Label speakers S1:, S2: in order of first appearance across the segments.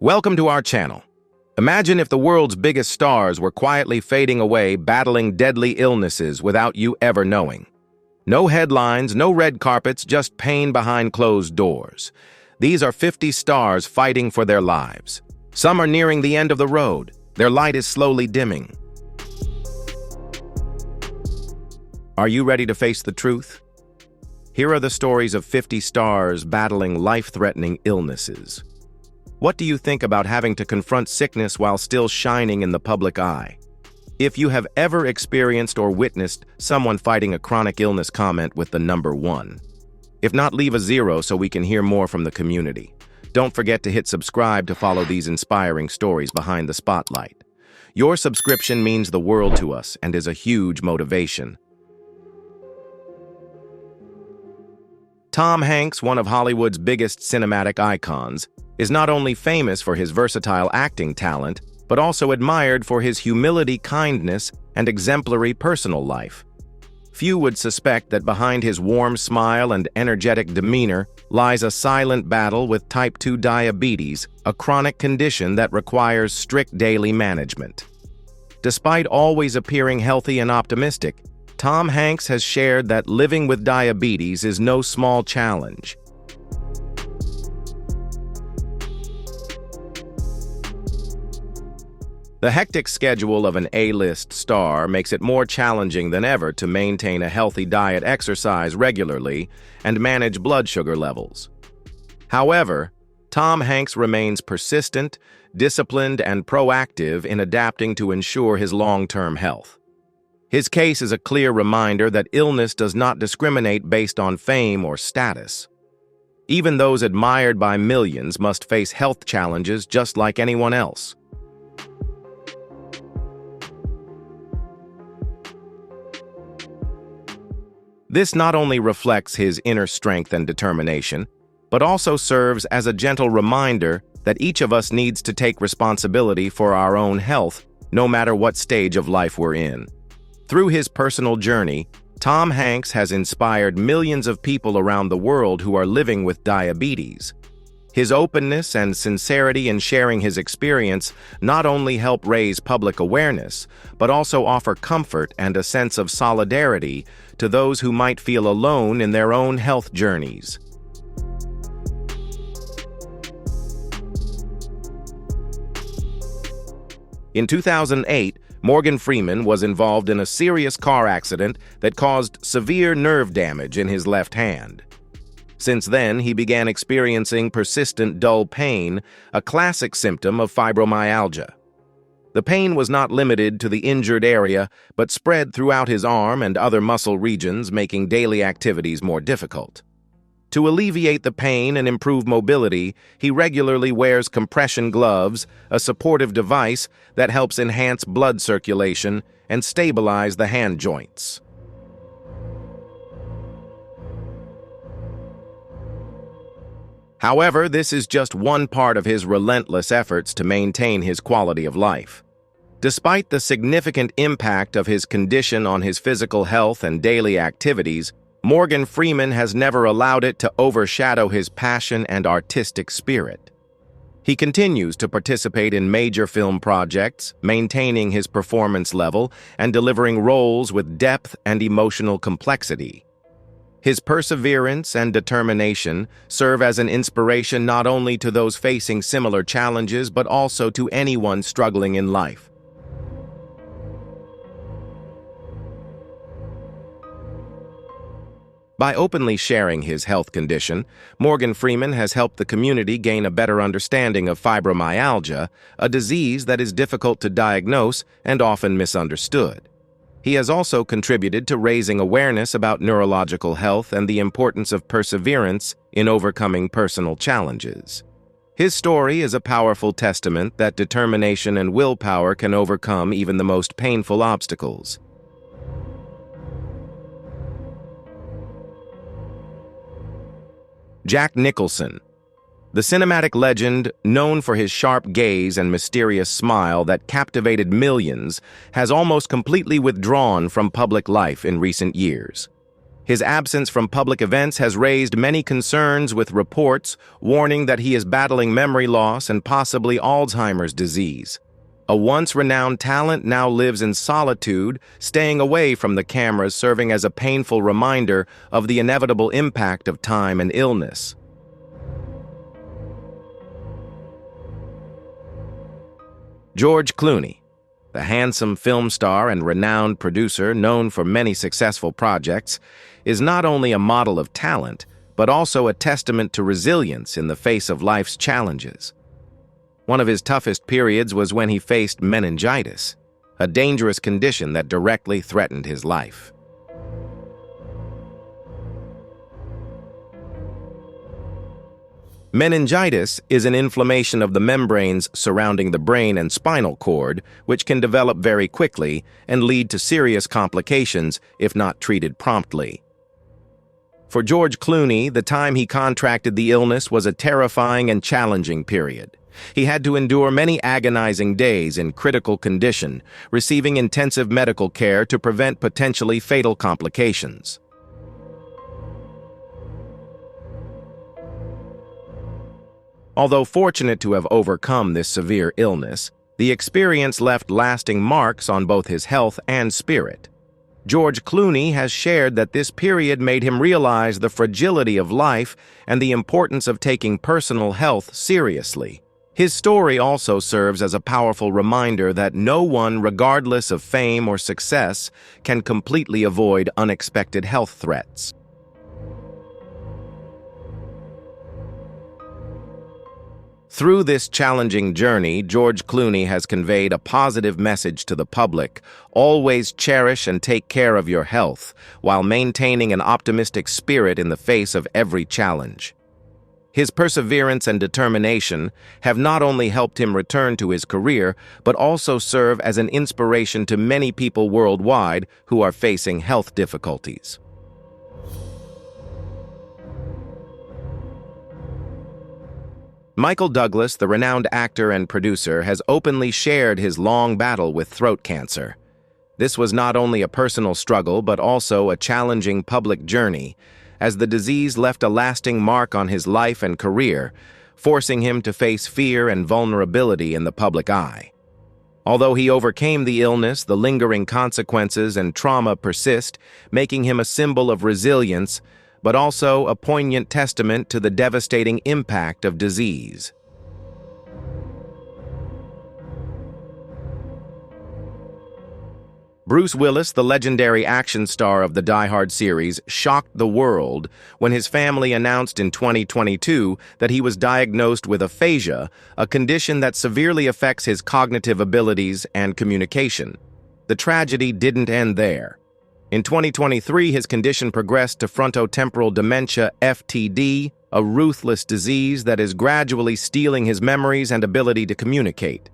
S1: Welcome to our channel. Imagine if the world's biggest stars were quietly fading away, battling deadly illnesses without you ever knowing. No headlines, no red carpets, just pain behind closed doors. These are 50 stars fighting for their lives. Some are nearing the end of the road. Their light is slowly dimming. Are you ready to face the truth? Here are the stories of 50 stars battling life-threatening illnesses. What do you think about having to confront sickness while still shining in the public eye? If you have ever experienced or witnessed someone fighting a chronic illness, comment with the number 1. If not, leave a 0 so we can hear more from the community. Don't forget to hit subscribe to follow these inspiring stories behind the spotlight. Your subscription means the world to us and is a huge motivation. Tom Hanks, one of Hollywood's biggest cinematic icons, is not only famous for his versatile acting talent, but also admired for his humility, kindness, and exemplary personal life. Few would suspect that behind his warm smile and energetic demeanor lies a silent battle with type 2 diabetes, a chronic condition that requires strict daily management. Despite always appearing healthy and optimistic, Tom Hanks has shared that living with diabetes is no small challenge. The hectic schedule of an A-list star makes it more challenging than ever to maintain a healthy diet, exercise regularly, and manage blood sugar levels. However, Tom Hanks remains persistent, disciplined, and proactive in adapting to ensure his long-term health. His case is a clear reminder that illness does not discriminate based on fame or status. Even those admired by millions must face health challenges just like anyone else. This not only reflects his inner strength and determination, but also serves as a gentle reminder that each of us needs to take responsibility for our own health, no matter what stage of life we're in. Through his personal journey, Tom Hanks has inspired millions of people around the world who are living with diabetes. His openness and sincerity in sharing his experience not only help raise public awareness, but also offer comfort and a sense of solidarity to those who might feel alone in their own health journeys. In 2008, Morgan Freeman was involved in a serious car accident that caused severe nerve damage in his left hand. Since then, he began experiencing persistent dull pain, a classic symptom of fibromyalgia. The pain was not limited to the injured area, but spread throughout his arm and other muscle regions, making daily activities more difficult. To alleviate the pain and improve mobility, he regularly wears compression gloves, a supportive device that helps enhance blood circulation and stabilize the hand joints. However, this is just one part of his relentless efforts to maintain his quality of life. Despite the significant impact of his condition on his physical health and daily activities, Morgan Freeman has never allowed it to overshadow his passion and artistic spirit. He continues to participate in major film projects, maintaining his performance level and delivering roles with depth and emotional complexity. His perseverance and determination serve as an inspiration not only to those facing similar challenges, but also to anyone struggling in life. By openly sharing his health condition, Morgan Freeman has helped the community gain a better understanding of fibromyalgia, a disease that is difficult to diagnose and often misunderstood. He has also contributed to raising awareness about neurological health and the importance of perseverance in overcoming personal challenges. His story is a powerful testament that determination and willpower can overcome even the most painful obstacles. Jack Nicholson. The cinematic legend, known for his sharp gaze and mysterious smile that captivated millions, has almost completely withdrawn from public life in recent years. His absence from public events has raised many concerns, with reports warning that he is battling memory loss and possibly Alzheimer's disease. A once renowned talent now lives in solitude, staying away from the cameras, serving as a painful reminder of the inevitable impact of time and illness. George Clooney, the handsome film star and renowned producer known for many successful projects, is not only a model of talent, but also a testament to resilience in the face of life's challenges. One of his toughest periods was when he faced meningitis, a dangerous condition that directly threatened his life. Meningitis is an inflammation of the membranes surrounding the brain and spinal cord, which can develop very quickly and lead to serious complications if not treated promptly. For George Clooney, the time he contracted the illness was a terrifying and challenging period. He had to endure many agonizing days in critical condition, receiving intensive medical care to prevent potentially fatal complications. Although fortunate to have overcome this severe illness, the experience left lasting marks on both his health and spirit. George Clooney has shared that this period made him realize the fragility of life and the importance of taking personal health seriously. His story also serves as a powerful reminder that no one, regardless of fame or success, can completely avoid unexpected health threats. Through this challenging journey, George Clooney has conveyed a positive message to the public: always cherish and take care of your health, while maintaining an optimistic spirit in the face of every challenge. His perseverance and determination have not only helped him return to his career, but also serve as an inspiration to many people worldwide who are facing health difficulties. Michael Douglas, the renowned actor and producer, has openly shared his long battle with throat cancer. This was not only a personal struggle, but also a challenging public journey, as the disease left a lasting mark on his life and career, forcing him to face fear and vulnerability in the public eye. Although he overcame the illness, the lingering consequences and trauma persist, making him a symbol of resilience, but also a poignant testament to the devastating impact of disease. Bruce Willis, the legendary action star of the Die Hard series, shocked the world when his family announced in 2022 that he was diagnosed with aphasia, a condition that severely affects his cognitive abilities and communication. The tragedy didn't end there. In 2023, his condition progressed to frontotemporal dementia, FTD, a ruthless disease that is gradually stealing his memories and ability to communicate.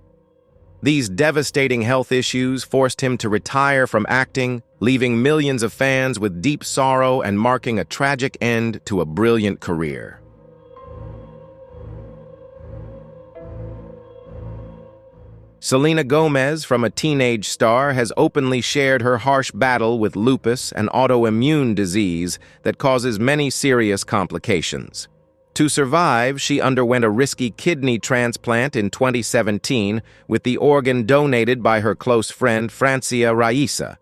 S1: These devastating health issues forced him to retire from acting, leaving millions of fans with deep sorrow and marking a tragic end to a brilliant career. Selena Gomez, from a teenage star, has openly shared her harsh battle with lupus, an autoimmune disease that causes many serious complications. To survive, she underwent a risky kidney transplant in 2017 with the organ donated by her close friend Francia Raisa.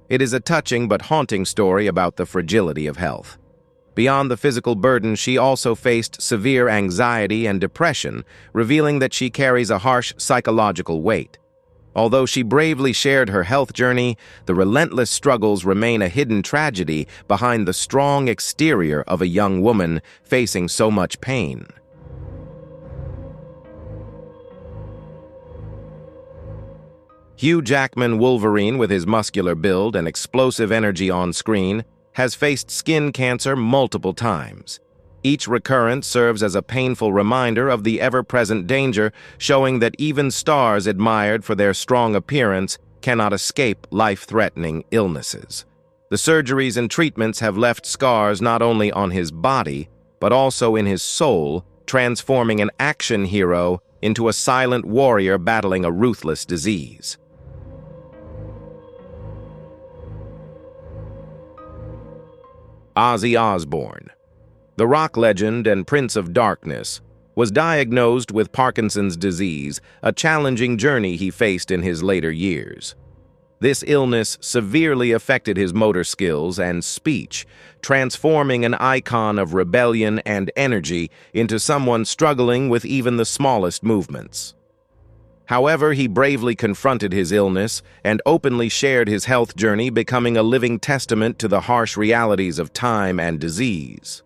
S1: It is a touching but haunting story about the fragility of health. Beyond the physical burden, she also faced severe anxiety and depression, revealing that she carries a harsh psychological weight. Although she bravely shared her health journey, the relentless struggles remain a hidden tragedy behind the strong exterior of a young woman facing so much pain. Hugh Jackman, Wolverine, with his muscular build and explosive energy on screen, has faced skin cancer multiple times. Each recurrence serves as a painful reminder of the ever-present danger, showing that even stars admired for their strong appearance cannot escape life-threatening illnesses. The surgeries and treatments have left scars not only on his body, but also in his soul, transforming an action hero into a silent warrior battling a ruthless disease. Ozzy Osbourne. The rock legend and Prince of Darkness was diagnosed with Parkinson's disease, a challenging journey he faced in his later years. This illness severely affected his motor skills and speech, transforming an icon of rebellion and energy into someone struggling with even the smallest movements. However, he bravely confronted his illness and openly shared his health journey, becoming a living testament to the harsh realities of time and disease.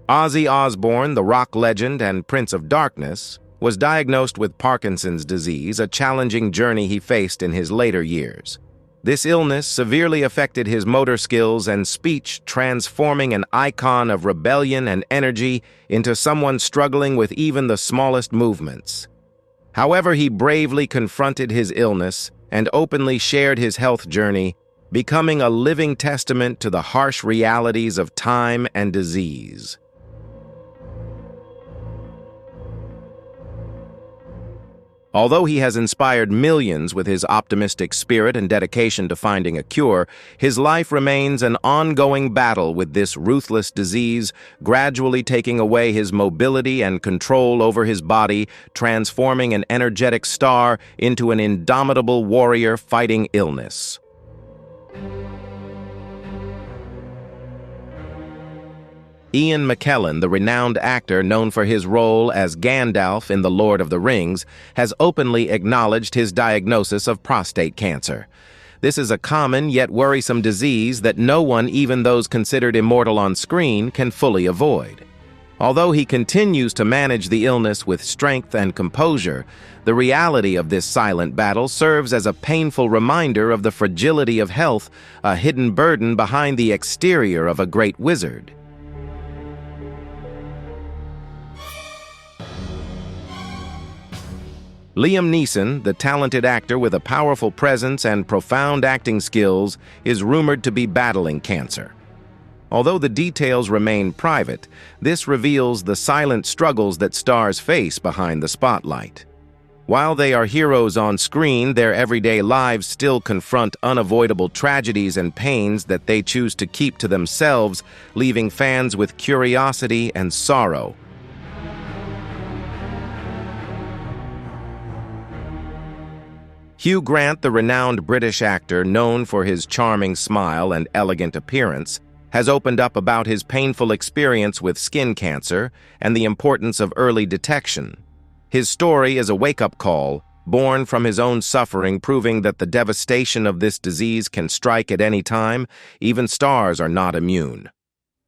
S1: Ozzy Osbourne, the rock legend and Prince of Darkness, was diagnosed with Parkinson's disease, a challenging journey he faced in his later years. This illness severely affected his motor skills and speech, transforming an icon of rebellion and energy into someone struggling with even the smallest movements. However, he bravely confronted his illness and openly shared his health journey, becoming a living testament to the harsh realities of time and disease. Although he has inspired millions with his optimistic spirit and dedication to finding a cure, his life remains an ongoing battle with this ruthless disease, gradually taking away his mobility and control over his body, transforming an energetic star into an indomitable warrior fighting illness. Ian McKellen, the renowned actor known for his role as Gandalf in The Lord of the Rings, has openly acknowledged his diagnosis of prostate cancer. This is a common yet worrisome disease that no one, even those considered immortal on screen, can fully avoid. Although he continues to manage the illness with strength and composure, the reality of this silent battle serves as a painful reminder of the fragility of health, a hidden burden behind the exterior of a great wizard. Liam Neeson, the talented actor with a powerful presence and profound acting skills, is rumored to be battling cancer. Although the details remain private, this reveals the silent struggles that stars face behind the spotlight. While they are heroes on screen, their everyday lives still confront unavoidable tragedies and pains that they choose to keep to themselves, leaving fans with curiosity and sorrow. Hugh Grant, the renowned British actor known for his charming smile and elegant appearance, has opened up about his painful experience with skin cancer and the importance of early detection. His story is a wake-up call, born from his own suffering, proving that the devastation of this disease can strike at any time. Even stars are not immune.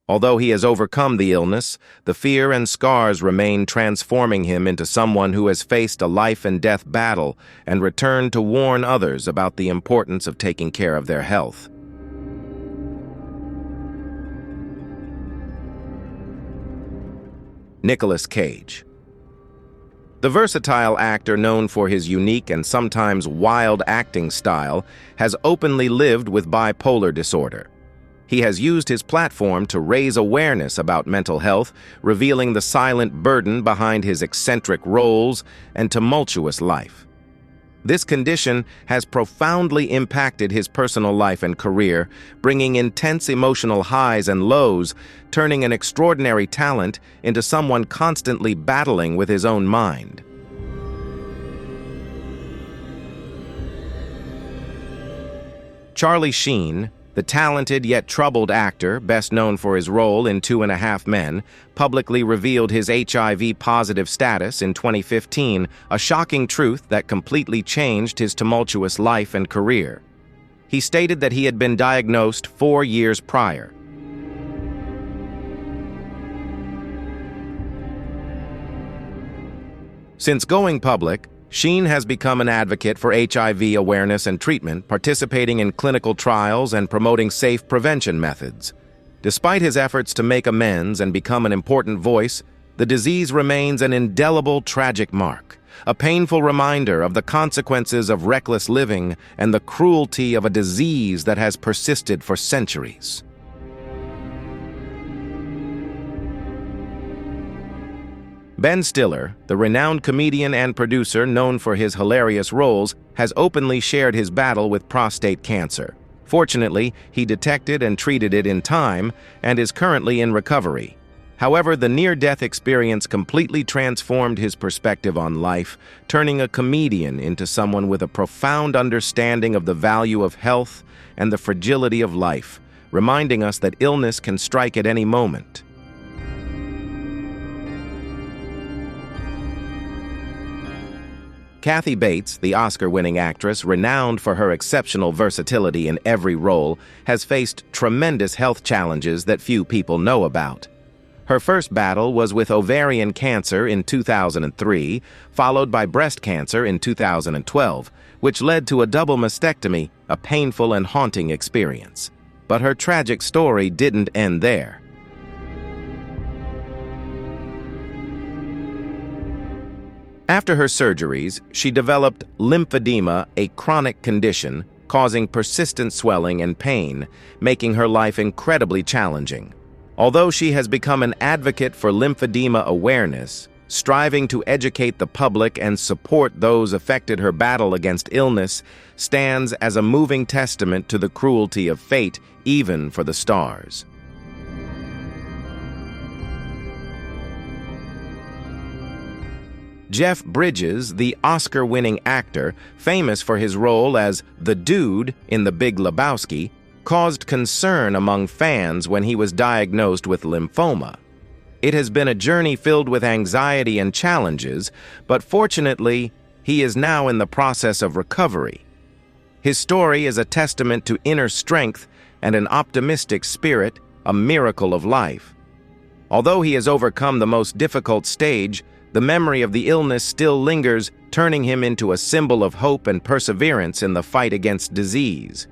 S1: Although he has overcome the illness, the fear and scars remain, transforming him into someone who has faced a life-and-death battle and returned to warn others about the importance of taking care of their health. Nicolas Cage. The versatile actor known for his unique and sometimes wild acting style has openly lived with bipolar disorder. He has used his platform to raise awareness about mental health, revealing the silent burden behind his eccentric roles and tumultuous life. This condition has profoundly impacted his personal life and career, bringing intense emotional highs and lows, turning an extraordinary talent into someone constantly battling with his own mind. Charlie Sheen, the talented yet troubled actor, best known for his role in 2.5 Men, publicly revealed his HIV-positive status in 2015, a shocking truth that completely changed his tumultuous life and career. He stated that he had been diagnosed 4 years prior. Since going public, Sheen has become an advocate for HIV awareness and treatment, participating in clinical trials and promoting safe prevention methods. Despite his efforts to make amends and become an important voice, the disease remains an indelible, tragic mark, a painful reminder of the consequences of reckless living and the cruelty of a disease that has persisted for centuries. Ben Stiller, the renowned comedian and producer known for his hilarious roles, has openly shared his battle with prostate cancer. Fortunately, he detected and treated it in time and is currently in recovery. However, the near-death experience completely transformed his perspective on life, turning a comedian into someone with a profound understanding of the value of health and the fragility of life, reminding us that illness can strike at any moment. Kathy Bates, the Oscar-winning actress, renowned for her exceptional versatility in every role, has faced tremendous health challenges that few people know about. Her first battle was with ovarian cancer in 2003, followed by breast cancer in 2012, which led to a double mastectomy, a painful and haunting experience. But her tragic story didn't end there. After her surgeries, she developed lymphedema, a chronic condition causing persistent swelling and pain, making her life incredibly challenging. Although she has become an advocate for lymphedema awareness, striving to educate the public and support those affected, her battle against illness stands as a moving testament to the cruelty of fate, even for the stars. Jeff Bridges, the Oscar-winning actor, famous for his role as the Dude in The Big Lebowski, caused concern among fans when he was diagnosed with lymphoma. It has been a journey filled with anxiety and challenges, but fortunately, he is now in the process of recovery. His story is a testament to inner strength and an optimistic spirit, a miracle of life. Although he has overcome the most difficult stage, the memory of the illness still lingers, turning him into a symbol of hope and perseverance in the fight against disease.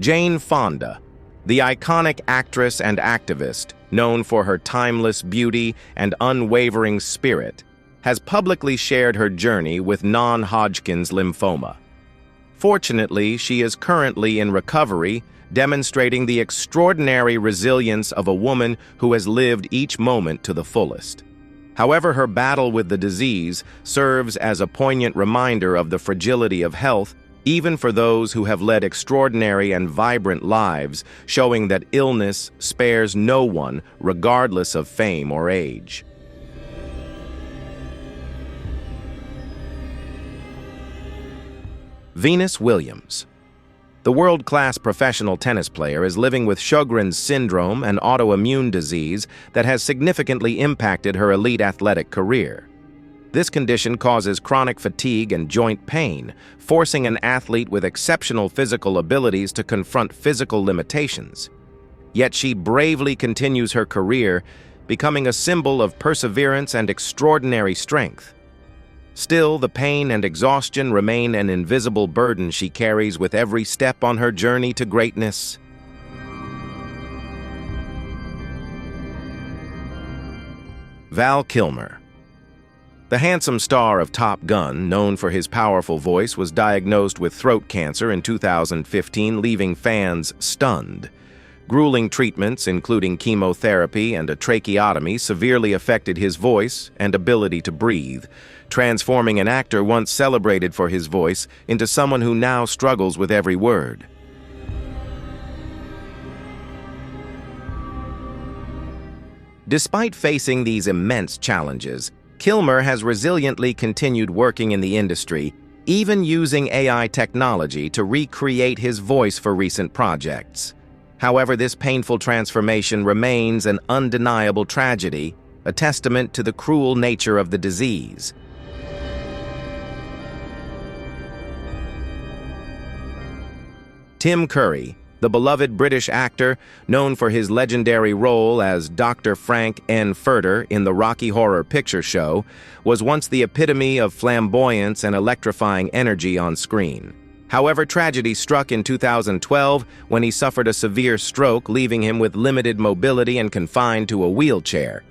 S1: Jane Fonda, the iconic actress and activist, known for her timeless beauty and unwavering spirit, has publicly shared her journey with non-Hodgkin's lymphoma. Fortunately, she is currently in recovery, demonstrating the extraordinary resilience of a woman who has lived each moment to the fullest. However, her battle with the disease serves as a poignant reminder of the fragility of health, even for those who have led extraordinary and vibrant lives, showing that illness spares no one, regardless of fame or age. Venus Williams. The world-class professional tennis player is living with Sjogren's syndrome, an autoimmune disease that has significantly impacted her elite athletic career. This condition causes chronic fatigue and joint pain, forcing an athlete with exceptional physical abilities to confront physical limitations. Yet she bravely continues her career, becoming a symbol of perseverance and extraordinary strength. Still, the pain and exhaustion remain an invisible burden she carries with every step on her journey to greatness. Val Kilmer. The handsome star of Top Gun, known for his powerful voice, was diagnosed with throat cancer in 2015, leaving fans stunned. Grueling treatments, including chemotherapy and a tracheotomy, severely affected his voice and ability to breathe, transforming an actor once celebrated for his voice into someone who now struggles with every word. Despite facing these immense challenges, Kilmer has resiliently continued working in the industry, even using AI technology to recreate his voice for recent projects. However, this painful transformation remains an undeniable tragedy, a testament to the cruel nature of the disease. Tim Curry, the beloved British actor, known for his legendary role as Dr. Frank N. Furter in the Rocky Horror Picture Show, was once the epitome of flamboyance and electrifying energy on screen. However, tragedy struck in 2012 when he suffered a severe stroke, leaving him with limited mobility and confined to a wheelchair.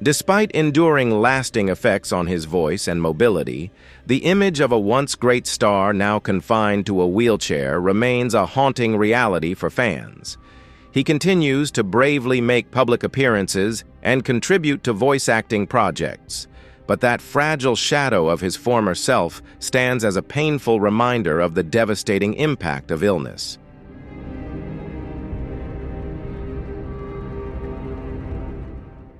S1: Despite enduring lasting effects on his voice and mobility, the image of a once great star now confined to a wheelchair remains a haunting reality for fans. He continues to bravely make public appearances and contribute to voice acting projects, but that fragile shadow of his former self stands as a painful reminder of the devastating impact of illness.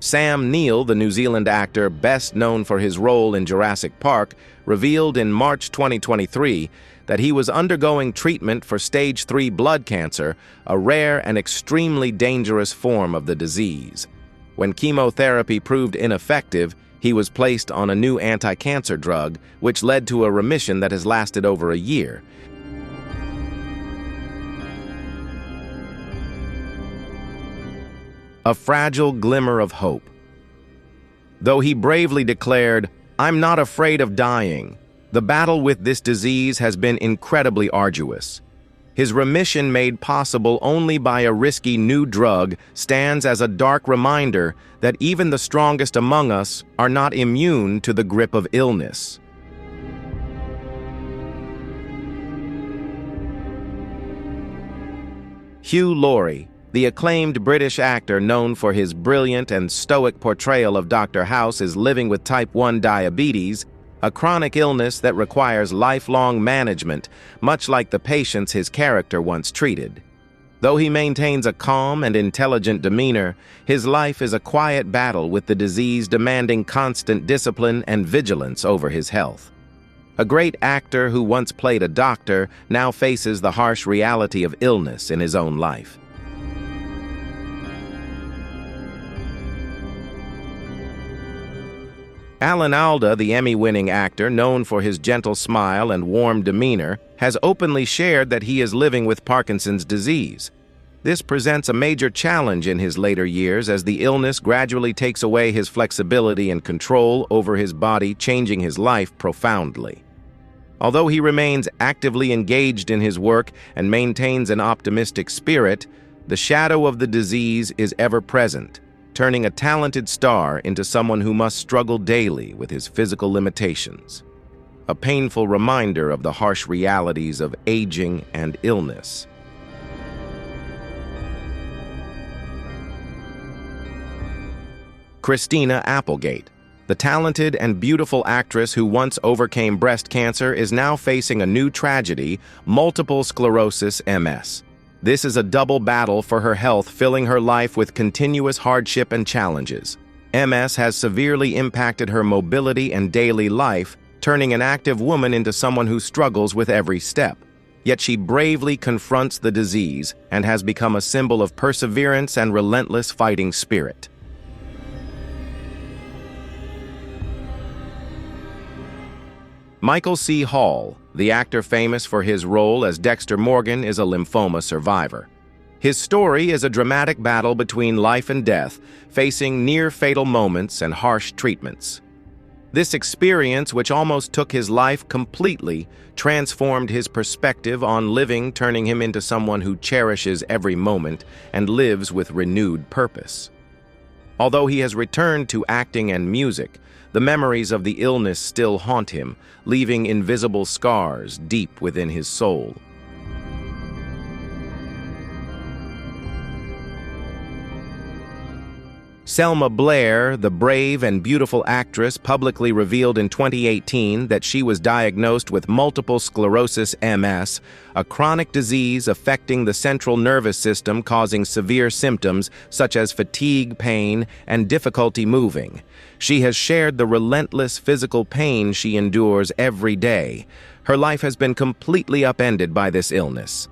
S1: Sam Neill, the New Zealand actor best known for his role in Jurassic Park, revealed in March 2023 that he was undergoing treatment for stage 3 blood cancer, a rare and extremely dangerous form of the disease. When chemotherapy proved ineffective, he was placed on a new anti-cancer drug, which led to a remission that has lasted over a year. A fragile glimmer of hope. Though he bravely declared, "I'm not afraid of dying," the battle with this disease has been incredibly arduous. His remission, made possible only by a risky new drug, stands as a dark reminder that even the strongest among us are not immune to the grip of illness. Hugh Laurie, the acclaimed British actor known for his brilliant and stoic portrayal of Dr. House, is living with type 1 diabetes, a chronic illness that requires lifelong management, much like the patients his character once treated. Though he maintains a calm and intelligent demeanor, his life is a quiet battle with the disease, demanding constant discipline and vigilance over his health. A great actor who once played a doctor now faces the harsh reality of illness in his own life. Alan Alda, the Emmy-winning actor known for his gentle smile and warm demeanor, has openly shared that he is living with Parkinson's disease. This presents a major challenge in his later years as the illness gradually takes away his flexibility and control over his body, changing his life profoundly. Although he remains actively engaged in his work and maintains an optimistic spirit, the shadow of the disease is ever present, turning a talented star into someone who must struggle daily with his physical limitations. A painful reminder of the harsh realities of aging and illness. Christina Applegate, the talented and beautiful actress who once overcame breast cancer, is now facing a new tragedy: multiple sclerosis, MS. This is a double battle for her health, filling her life with continuous hardship and challenges. MS has severely impacted her mobility and daily life, turning an active woman into someone who struggles with every step. Yet she bravely confronts the disease and has become a symbol of perseverance and relentless fighting spirit. Michael C. Hall, the actor famous for his role as Dexter Morgan, is a lymphoma survivor. His story is a dramatic battle between life and death, facing near-fatal moments and harsh treatments. This experience, which almost took his life completely, transformed his perspective on living, turning him into someone who cherishes every moment and lives with renewed purpose. Although he has returned to acting and music, the memories of the illness still haunt him, leaving invisible scars deep within his soul. Selma Blair, the brave and beautiful actress, publicly revealed in 2018 that she was diagnosed with multiple sclerosis, MS, a chronic disease affecting the central nervous system, causing severe symptoms such as fatigue, pain, and difficulty moving. She has shared the relentless physical pain she endures every day. Her life has been completely upended by this illness.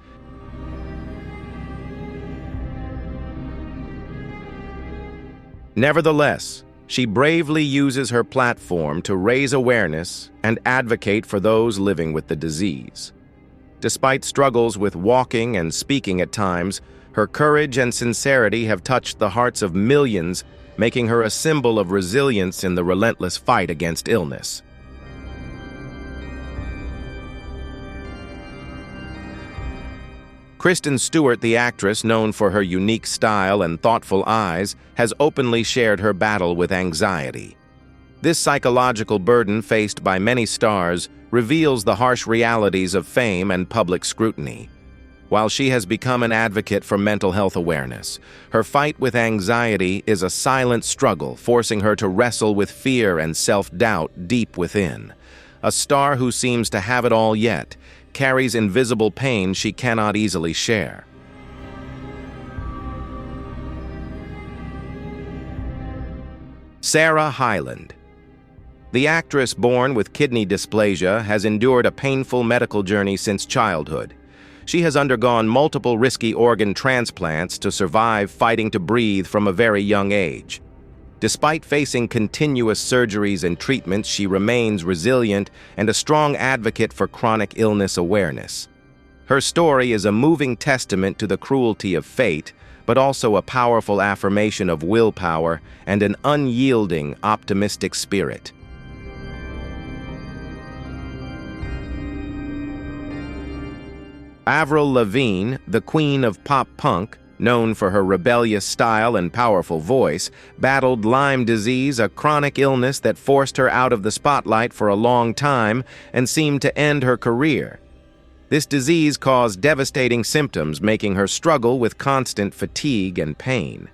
S1: Nevertheless, she bravely uses her platform to raise awareness and advocate for those living with the disease. Despite struggles with walking and speaking at times, her courage and sincerity have touched the hearts of millions, making her a symbol of resilience in the relentless fight against illness. Kristen Stewart, the actress known for her unique style and thoughtful eyes, has openly shared her battle with anxiety. This psychological burden faced by many stars reveals the harsh realities of fame and public scrutiny. While she has become an advocate for mental health awareness, her fight with anxiety is a silent struggle, forcing her to wrestle with fear and self-doubt deep within. A star who seems to have it all yet carries invisible pain she cannot easily share. Sarah Hyland. The actress, born with kidney dysplasia, has endured a painful medical journey since childhood. She has undergone multiple risky organ transplants to survive fighting to breathe from a very young age. Despite facing continuous surgeries and treatments, she remains resilient and a strong advocate for chronic illness awareness. Her story is a moving testament to the cruelty of fate, but also a powerful affirmation of willpower and an unyielding, optimistic spirit. Avril Lavigne, the queen of pop punk, known for her rebellious style and powerful voice, battled Lyme disease, a chronic illness that forced her out of the spotlight for a long time and seemed to end her career. This disease caused devastating symptoms, making her struggle with constant fatigue and pain.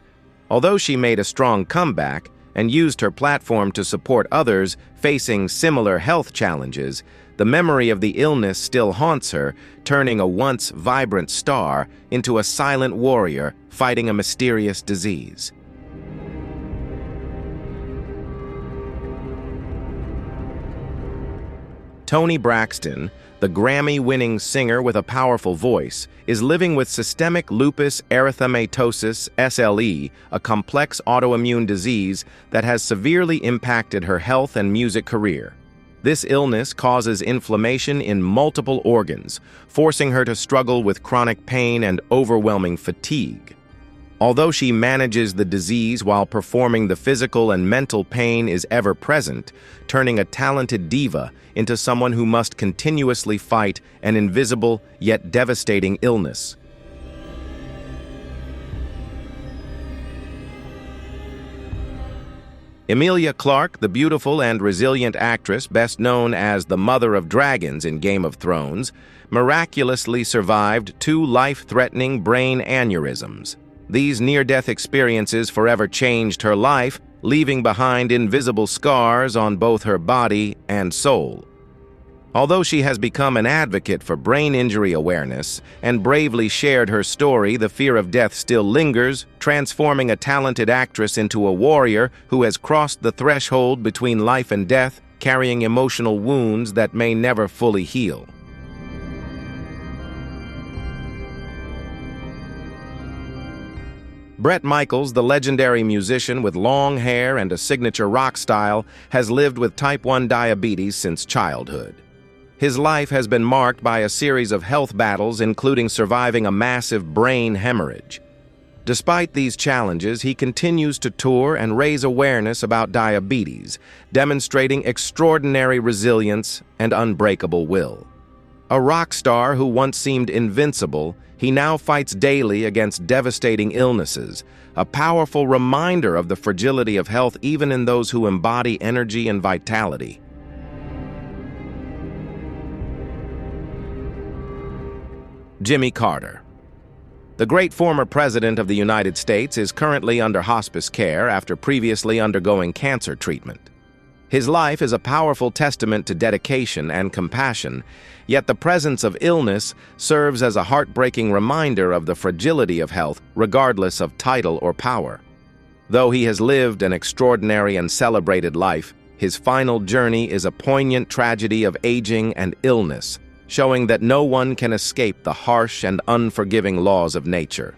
S1: Although she made a strong comeback and used her platform to support others facing similar health challenges, the memory of the illness still haunts her, turning a once vibrant star into a silent warrior fighting a mysterious disease. Toni Braxton, the Grammy-winning singer with a powerful voice, is living with systemic lupus erythematosus (SLE), a complex autoimmune disease that has severely impacted her health and music career. This illness causes inflammation in multiple organs, forcing her to struggle with chronic pain and overwhelming fatigue. Although she manages the disease while performing, the physical and mental pain is ever present, turning a talented diva into someone who must continuously fight an invisible yet devastating illness. Emilia Clarke, the beautiful and resilient actress best known as the Mother of Dragons in Game of Thrones, miraculously survived 2 life-threatening brain aneurysms. These near-death experiences forever changed her life, leaving behind invisible scars on both her body and soul. Although she has become an advocate for brain injury awareness and bravely shared her story, the fear of death still lingers, transforming a talented actress into a warrior who has crossed the threshold between life and death, carrying emotional wounds that may never fully heal. Bret Michaels, the legendary musician with long hair and a signature rock style, has lived with type 1 diabetes since childhood. His life has been marked by a series of health battles, including surviving a massive brain hemorrhage. Despite these challenges, he continues to tour and raise awareness about diabetes, demonstrating extraordinary resilience and unbreakable will. A rock star who once seemed invincible, he now fights daily against devastating illnesses, a powerful reminder of the fragility of health even in those who embody energy and vitality. Jimmy Carter. The great former president of the United States is currently under hospice care after previously undergoing cancer treatment. His life is a powerful testament to dedication and compassion, yet the presence of illness serves as a heartbreaking reminder of the fragility of health, regardless of title or power. Though he has lived an extraordinary and celebrated life, his final journey is a poignant tragedy of aging and illness, showing that no one can escape the harsh and unforgiving laws of nature.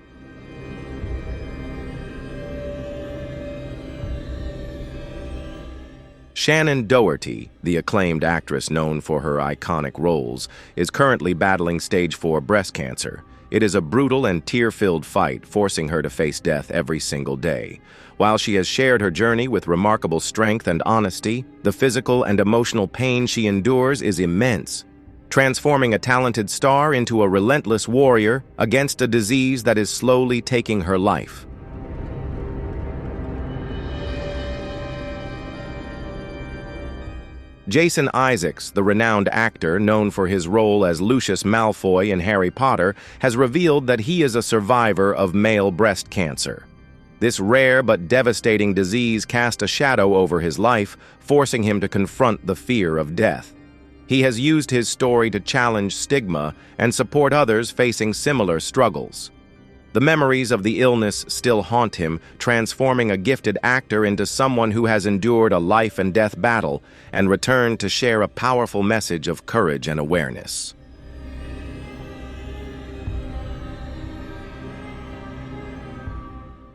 S1: Shannen Doherty, the acclaimed actress known for her iconic roles, is currently battling stage 4 breast cancer. It is a brutal and tear-filled fight, forcing her to face death every single day. While she has shared her journey with remarkable strength and honesty, the physical and emotional pain she endures is immense. transforming a talented star into a relentless warrior against a disease that is slowly taking her life. Jason Isaacs, the renowned actor known for his role as Lucius Malfoy in Harry Potter, has revealed that he is a survivor of male breast cancer. This rare but devastating disease cast a shadow over his life, forcing him to confront the fear of death. He has used his story to challenge stigma and support others facing similar struggles. The memories of the illness still haunt him, transforming a gifted actor into someone who has endured a life-and-death battle and returned to share a powerful message of courage and awareness.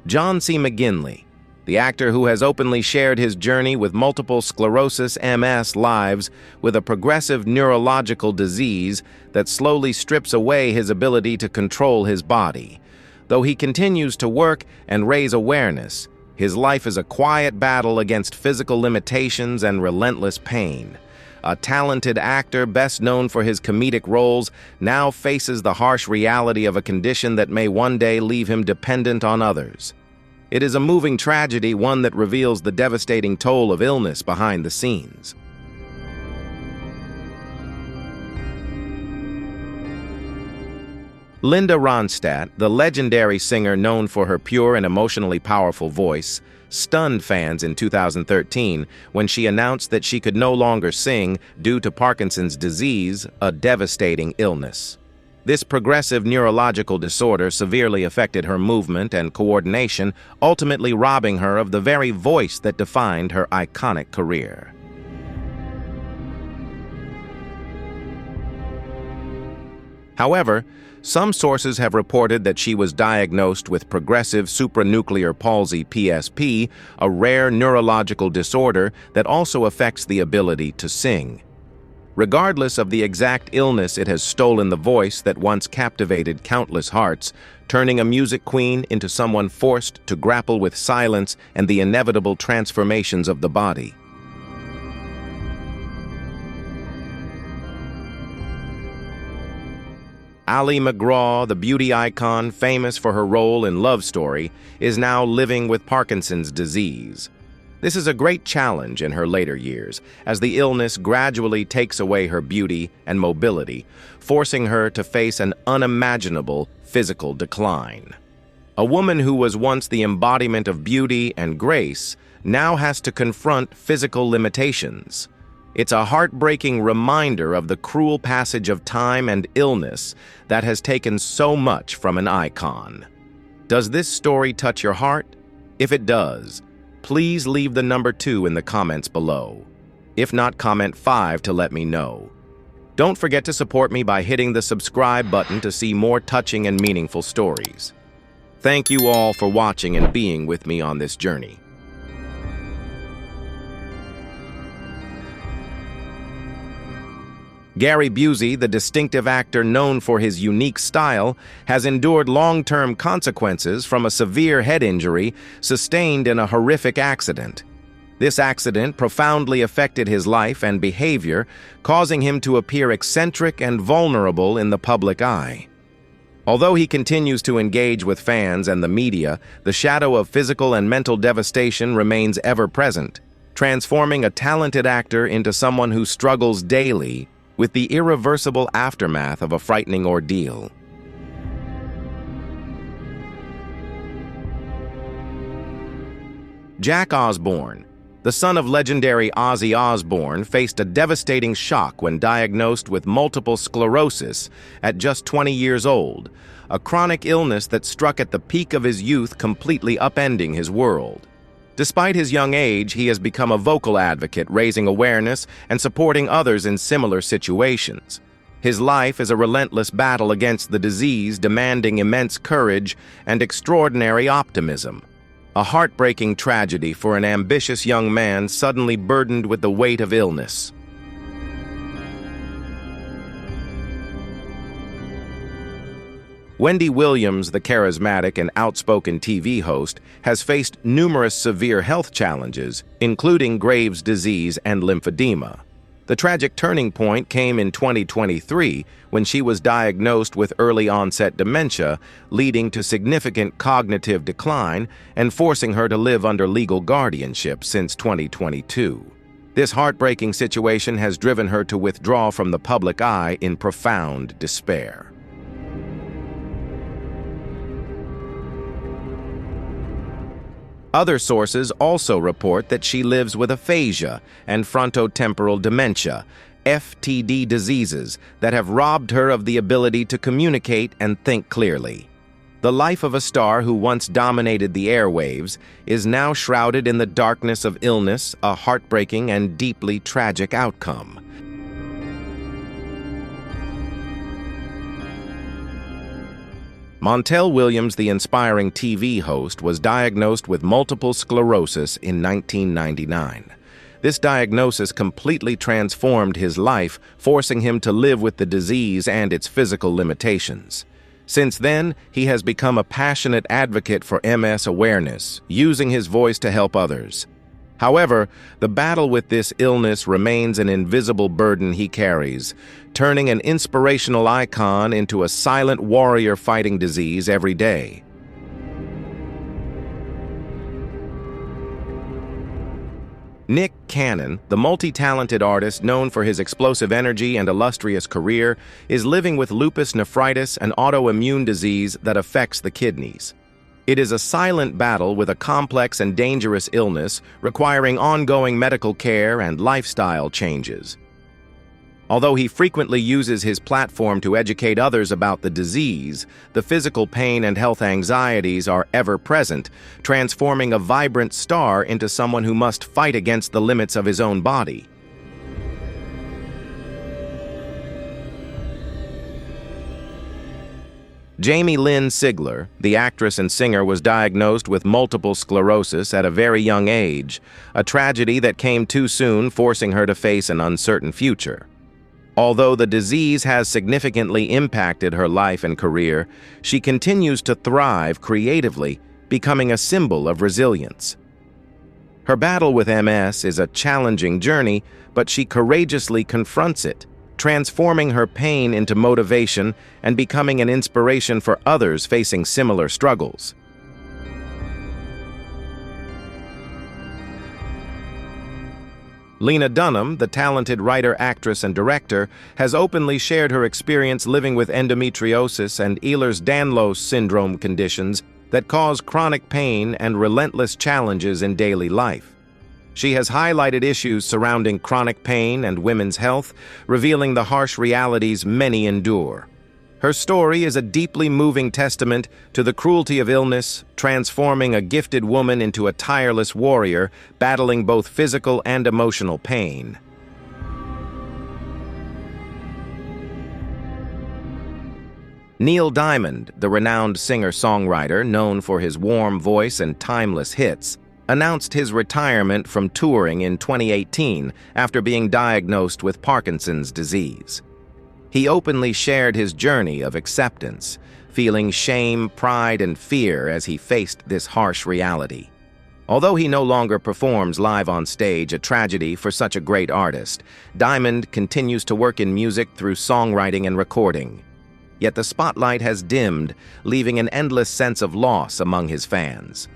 S1: John C. McGinley, the actor who has openly shared his journey with multiple sclerosis MS, lives with a progressive neurological disease that slowly strips away his ability to control his body. Though he continues to work and raise awareness, his life is a quiet battle against physical limitations and relentless pain. A talented actor best known for his comedic roles now faces the harsh reality of a condition that may one day leave him dependent on others. It is a moving tragedy, one that reveals the devastating toll of illness behind the scenes. Linda Ronstadt, the legendary singer known for her pure and emotionally powerful voice, stunned fans in 2013 when she announced that she could no longer sing due to Parkinson's disease, a devastating illness. This progressive neurological disorder severely affected her movement and coordination, ultimately robbing her of the very voice that defined her iconic career. However, some sources have reported that she was diagnosed with progressive supranuclear palsy (PSP), a rare neurological disorder that also affects the ability to sing. Regardless of the exact illness, it has stolen the voice that once captivated countless hearts, turning a music queen into someone forced to grapple with silence and the inevitable transformations of the body. Ali MacGraw, the beauty icon famous for her role in Love Story, is now living with Parkinson's disease. This is a great challenge in her later years, as the illness gradually takes away her beauty and mobility, forcing her to face an unimaginable physical decline. A woman who was once the embodiment of beauty and grace now has to confront physical limitations. It's a heartbreaking reminder of the cruel passage of time and illness that has taken so much from an icon. Does this story touch your heart? If it does, please leave the number 2 in the comments below. If not, comment 5 to let me know. Don't forget to support me by hitting the subscribe button to see more touching and meaningful stories. Thank you all for watching and being with me on this journey. Gary Busey, the distinctive actor known for his unique style, has endured long-term consequences from a severe head injury sustained in a horrific accident. This accident profoundly affected his life and behavior, causing him to appear eccentric and vulnerable in the public eye. Although he continues to engage with fans and the media, the shadow of physical and mental devastation remains ever present, transforming a talented actor into someone who struggles daily with the irreversible aftermath of a frightening ordeal. Jack Osbourne, the son of legendary Ozzy Osbourne, faced a devastating shock when diagnosed with multiple sclerosis at just 20 years old, a chronic illness that struck at the peak of his youth, completely upending his world. Despite his young age, he has become a vocal advocate, raising awareness and supporting others in similar situations. His life is a relentless battle against the disease, demanding immense courage and extraordinary optimism. A heartbreaking tragedy for an ambitious young man suddenly burdened with the weight of illness. Wendy Williams, the charismatic and outspoken TV host, has faced numerous severe health challenges, including Graves' disease and lymphedema. The tragic turning point came in 2023 when she was diagnosed with early-onset dementia, leading to significant cognitive decline and forcing her to live under legal guardianship since 2022. This heartbreaking situation has driven her to withdraw from the public eye in profound despair. Other sources also report that she lives with aphasia and frontotemporal dementia, FTD diseases that have robbed her of the ability to communicate and think clearly. The life of a star who once dominated the airwaves is now shrouded in the darkness of illness, a heartbreaking and deeply tragic outcome. Montel Williams, the inspiring TV host, was diagnosed with multiple sclerosis in 1999. This diagnosis completely transformed his life, forcing him to live with the disease and its physical limitations. Since then, he has become a passionate advocate for MS awareness, using his voice to help others. However, the battle with this illness remains an invisible burden he carries, turning an inspirational icon into a silent warrior fighting disease every day. Nick Cannon, the multi-talented artist known for his explosive energy and illustrious career, is living with lupus nephritis, an autoimmune disease that affects the kidneys. It is a silent battle with a complex and dangerous illness requiring ongoing medical care and lifestyle changes. Although he frequently uses his platform to educate others about the disease, the physical pain and health anxieties are ever present, transforming a vibrant star into someone who must fight against the limits of his own body. Jamie-Lynn Sigler, the actress and singer, was diagnosed with multiple sclerosis at a very young age, a tragedy that came too soon, forcing her to face an uncertain future. Although the disease has significantly impacted her life and career, she continues to thrive creatively, becoming a symbol of resilience. Her battle with MS is a challenging journey, but she courageously confronts it, transforming her pain into motivation and becoming an inspiration for others facing similar struggles. Lena Dunham, the talented writer, actress, and director, has openly shared her experience living with endometriosis and Ehlers-Danlos syndrome conditions that cause chronic pain and relentless challenges in daily life. She has highlighted issues surrounding chronic pain and women's health, revealing the harsh realities many endure. Her story is a deeply moving testament to the cruelty of illness, transforming a gifted woman into a tireless warrior, battling both physical and emotional pain. Neil Diamond, the renowned singer-songwriter known for his warm voice and timeless hits, announced his retirement from touring in 2018 after being diagnosed with Parkinson's disease. He openly shared his journey of acceptance, feeling shame, pride, and fear as he faced this harsh reality. Although he no longer performs live on stage, a tragedy for such a great artist, Diamond continues to work in music through songwriting and recording. Yet the spotlight has dimmed, leaving an endless sense of loss among his fans.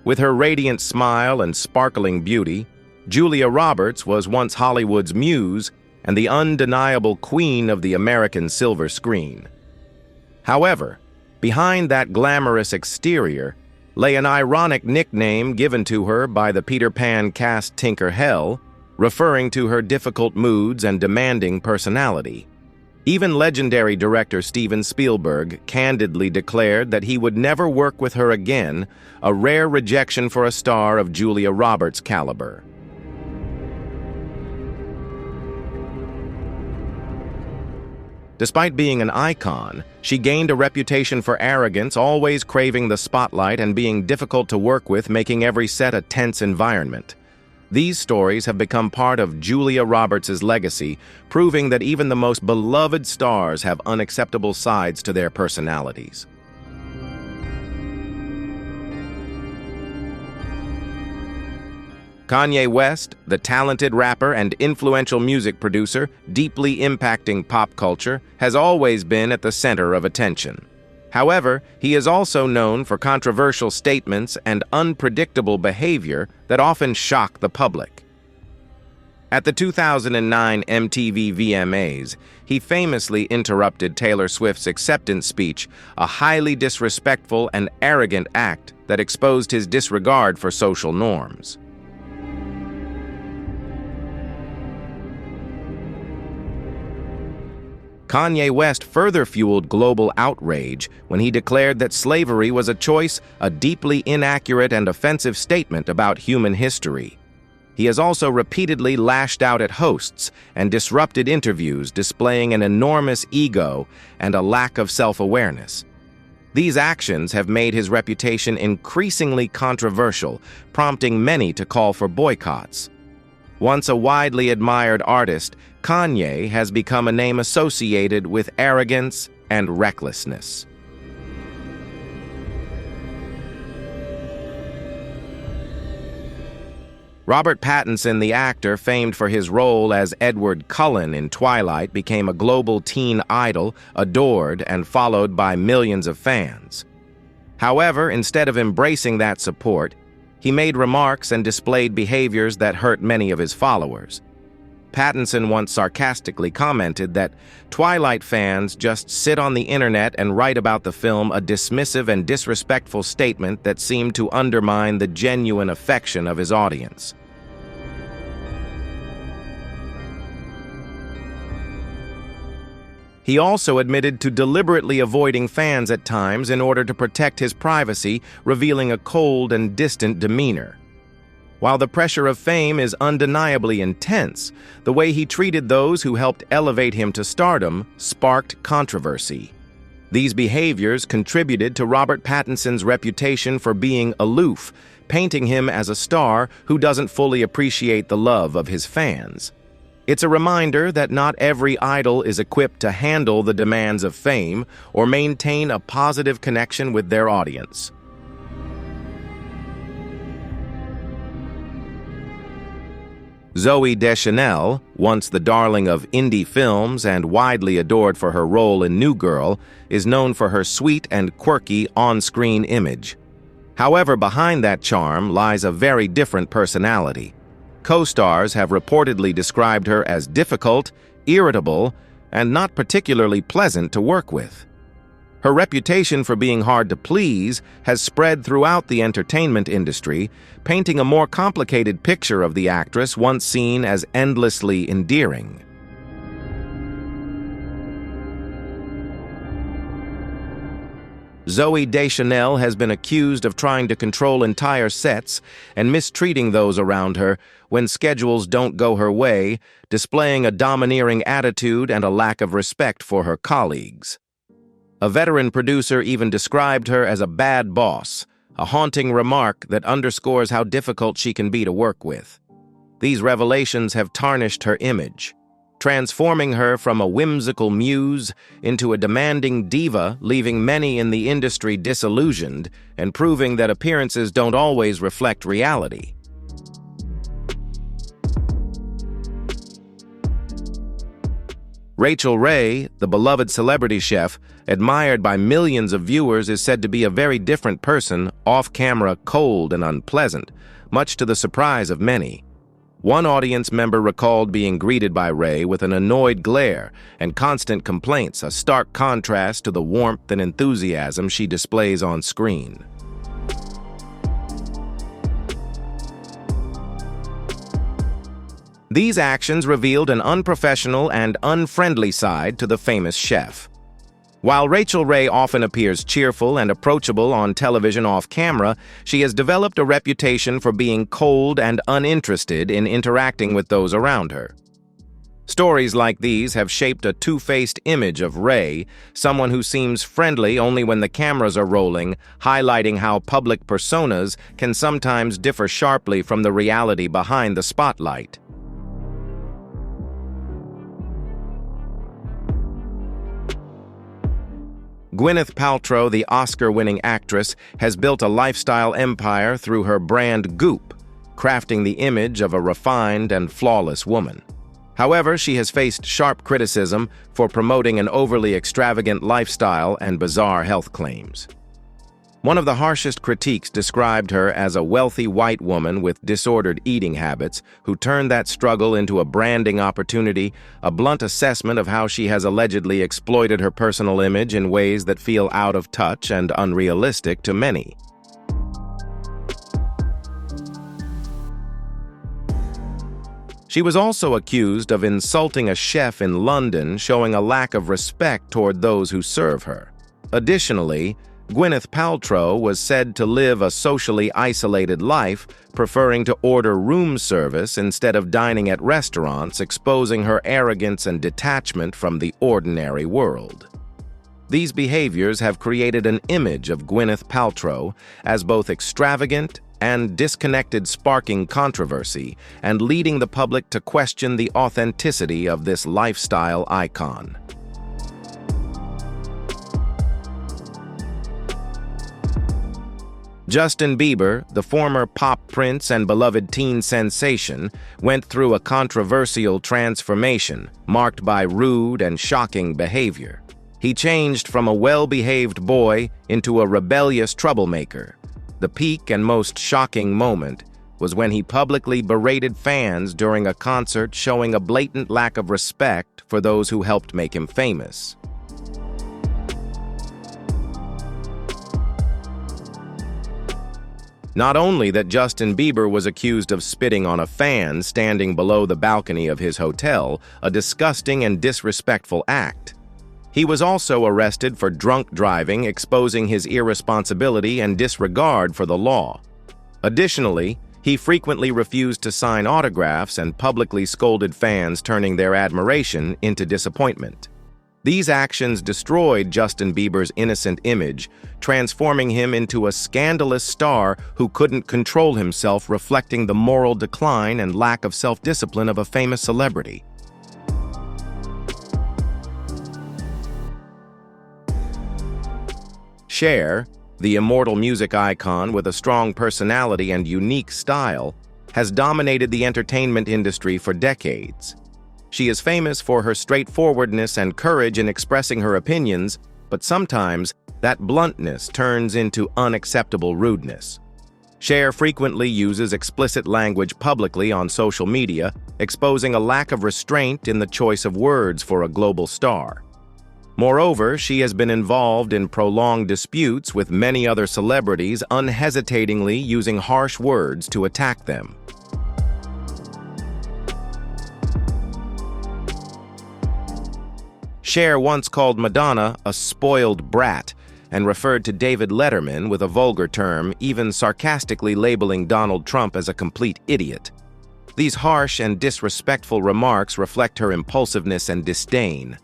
S1: With her radiant smile and sparkling beauty, Julia Roberts was once Hollywood's muse and the undeniable queen of the American silver screen. However, behind that glamorous exterior lay an ironic nickname given to her by the Peter Pan cast Tinker Hell, referring to her difficult moods and demanding personality. Even legendary director Steven Spielberg candidly declared that he would never work with her again, a rare rejection for a star of Julia Roberts' caliber. Despite being an icon, she gained a reputation for arrogance, always craving the spotlight and being difficult to work with, making every set a tense environment. These stories have become part of Julia Roberts' legacy, proving that even the most beloved stars have unacceptable sides to their personalities. Kanye West, the talented rapper and influential music producer, deeply impacting pop culture, has always been at the center of attention. However, he is also known for controversial statements and unpredictable behavior that often shock the public. At the 2009 MTV VMAs, he famously interrupted Taylor Swift's acceptance speech, a highly disrespectful and arrogant act that exposed his disregard for social norms. Kanye West further fueled global outrage when he declared that slavery was a choice, a deeply inaccurate and offensive statement about human history. He has also repeatedly lashed out at hosts and disrupted interviews, displaying an enormous ego and a lack of self-awareness. These actions have made his reputation increasingly controversial, prompting many to call for boycotts. Once a widely admired artist, Kanye has become a name associated with arrogance and recklessness. Robert Pattinson, the actor famed for his role as Edward Cullen in Twilight, became a global teen idol, adored and followed by millions of fans. However, instead of embracing that support, he made remarks and displayed behaviors that hurt many of his followers. Pattinson once sarcastically commented that Twilight fans just sit on the internet and write about the film, a dismissive and disrespectful statement that seemed to undermine the genuine affection of his audience. He also admitted to deliberately avoiding fans at times in order to protect his privacy, revealing a cold and distant demeanor. While the pressure of fame is undeniably intense, the way he treated those who helped elevate him to stardom sparked controversy. These behaviors contributed to Robert Pattinson's reputation for being aloof, painting him as a star who doesn't fully appreciate the love of his fans. It's a reminder that not every idol is equipped to handle the demands of fame or maintain a positive connection with their audience. Zooey Deschanel, once the darling of indie films and widely adored for her role in New Girl, is known for her sweet and quirky on-screen image. However, behind that charm lies a very different personality. Co-stars have reportedly described her as difficult, irritable, and not particularly pleasant to work with. Her reputation for being hard to please has spread throughout the entertainment industry, painting a more complicated picture of the actress once seen as endlessly endearing. Zooey Deschanel has been accused of trying to control entire sets and mistreating those around her when schedules don't go her way, displaying a domineering attitude and a lack of respect for her colleagues. A veteran producer even described her as a bad boss, a haunting remark that underscores how difficult she can be to work with. These revelations have tarnished her image, transforming her from a whimsical muse into a demanding diva, leaving many in the industry disillusioned and proving that appearances don't always reflect reality. Rachael Ray, the beloved celebrity chef, admired by millions of viewers, is said to be a very different person, off-camera, cold and unpleasant, much to the surprise of many. One audience member recalled being greeted by Ray with an annoyed glare and constant complaints, a stark contrast to the warmth and enthusiasm she displays on screen. These actions revealed an unprofessional and unfriendly side to the famous chef. While Rachael Ray often appears cheerful and approachable on television off-camera, she has developed a reputation for being cold and uninterested in interacting with those around her. Stories like these have shaped a two-faced image of Ray, someone who seems friendly only when the cameras are rolling, highlighting how public personas can sometimes differ sharply from the reality behind the spotlight. Gwyneth Paltrow, the Oscar-winning actress, has built a lifestyle empire through her brand Goop. crafting the image of a refined and flawless woman. However, she has faced sharp criticism for promoting an overly extravagant lifestyle and bizarre health claims. One of the harshest critiques described her as a wealthy white woman with disordered eating habits who turned that struggle into a branding opportunity, a blunt assessment of how she has allegedly exploited her personal image in ways that feel out of touch and unrealistic to many. She was also accused of insulting a chef in London, showing a lack of respect toward those who serve her. Additionally, Gwyneth Paltrow was said to live a socially isolated life, preferring to order room service instead of dining at restaurants, exposing her arrogance and detachment from the ordinary world. These behaviors have created an image of Gwyneth Paltrow as both extravagant and disconnected, sparking controversy and leading the public to question the authenticity of this lifestyle icon. Justin Bieber, the former pop prince and beloved teen sensation, went through a controversial transformation marked by rude and shocking behavior. He changed from a well-behaved boy into a rebellious troublemaker. The peak and most shocking moment was when he publicly berated fans during a concert, showing a blatant lack of respect for those who helped make him famous. Not only that Justin Bieber was accused of spitting on a fan standing below the balcony of his hotel, a disgusting and disrespectful act. He was also arrested for drunk driving, exposing his irresponsibility and disregard for the law. Additionally, he frequently refused to sign autographs and publicly scolded fans, turning their admiration into disappointment. These actions destroyed Justin Bieber's innocent image, transforming him into a scandalous star who couldn't control himself, reflecting the moral decline and lack of self-discipline of a famous celebrity. Cher, the immortal music icon with a strong personality and unique style, has dominated the entertainment industry for decades. She is famous for her straightforwardness and courage in expressing her opinions, but sometimes that bluntness turns into unacceptable rudeness. Cher frequently uses explicit language publicly on social media, exposing a lack of restraint in the choice of words for a global star. Moreover, she has been involved in prolonged disputes with many other celebrities, unhesitatingly using harsh words to attack them. Cher once called Madonna a spoiled brat and referred to David Letterman with a vulgar term, even sarcastically labeling Donald Trump as a complete idiot. These harsh and disrespectful remarks reflect her impulsiveness and disdain.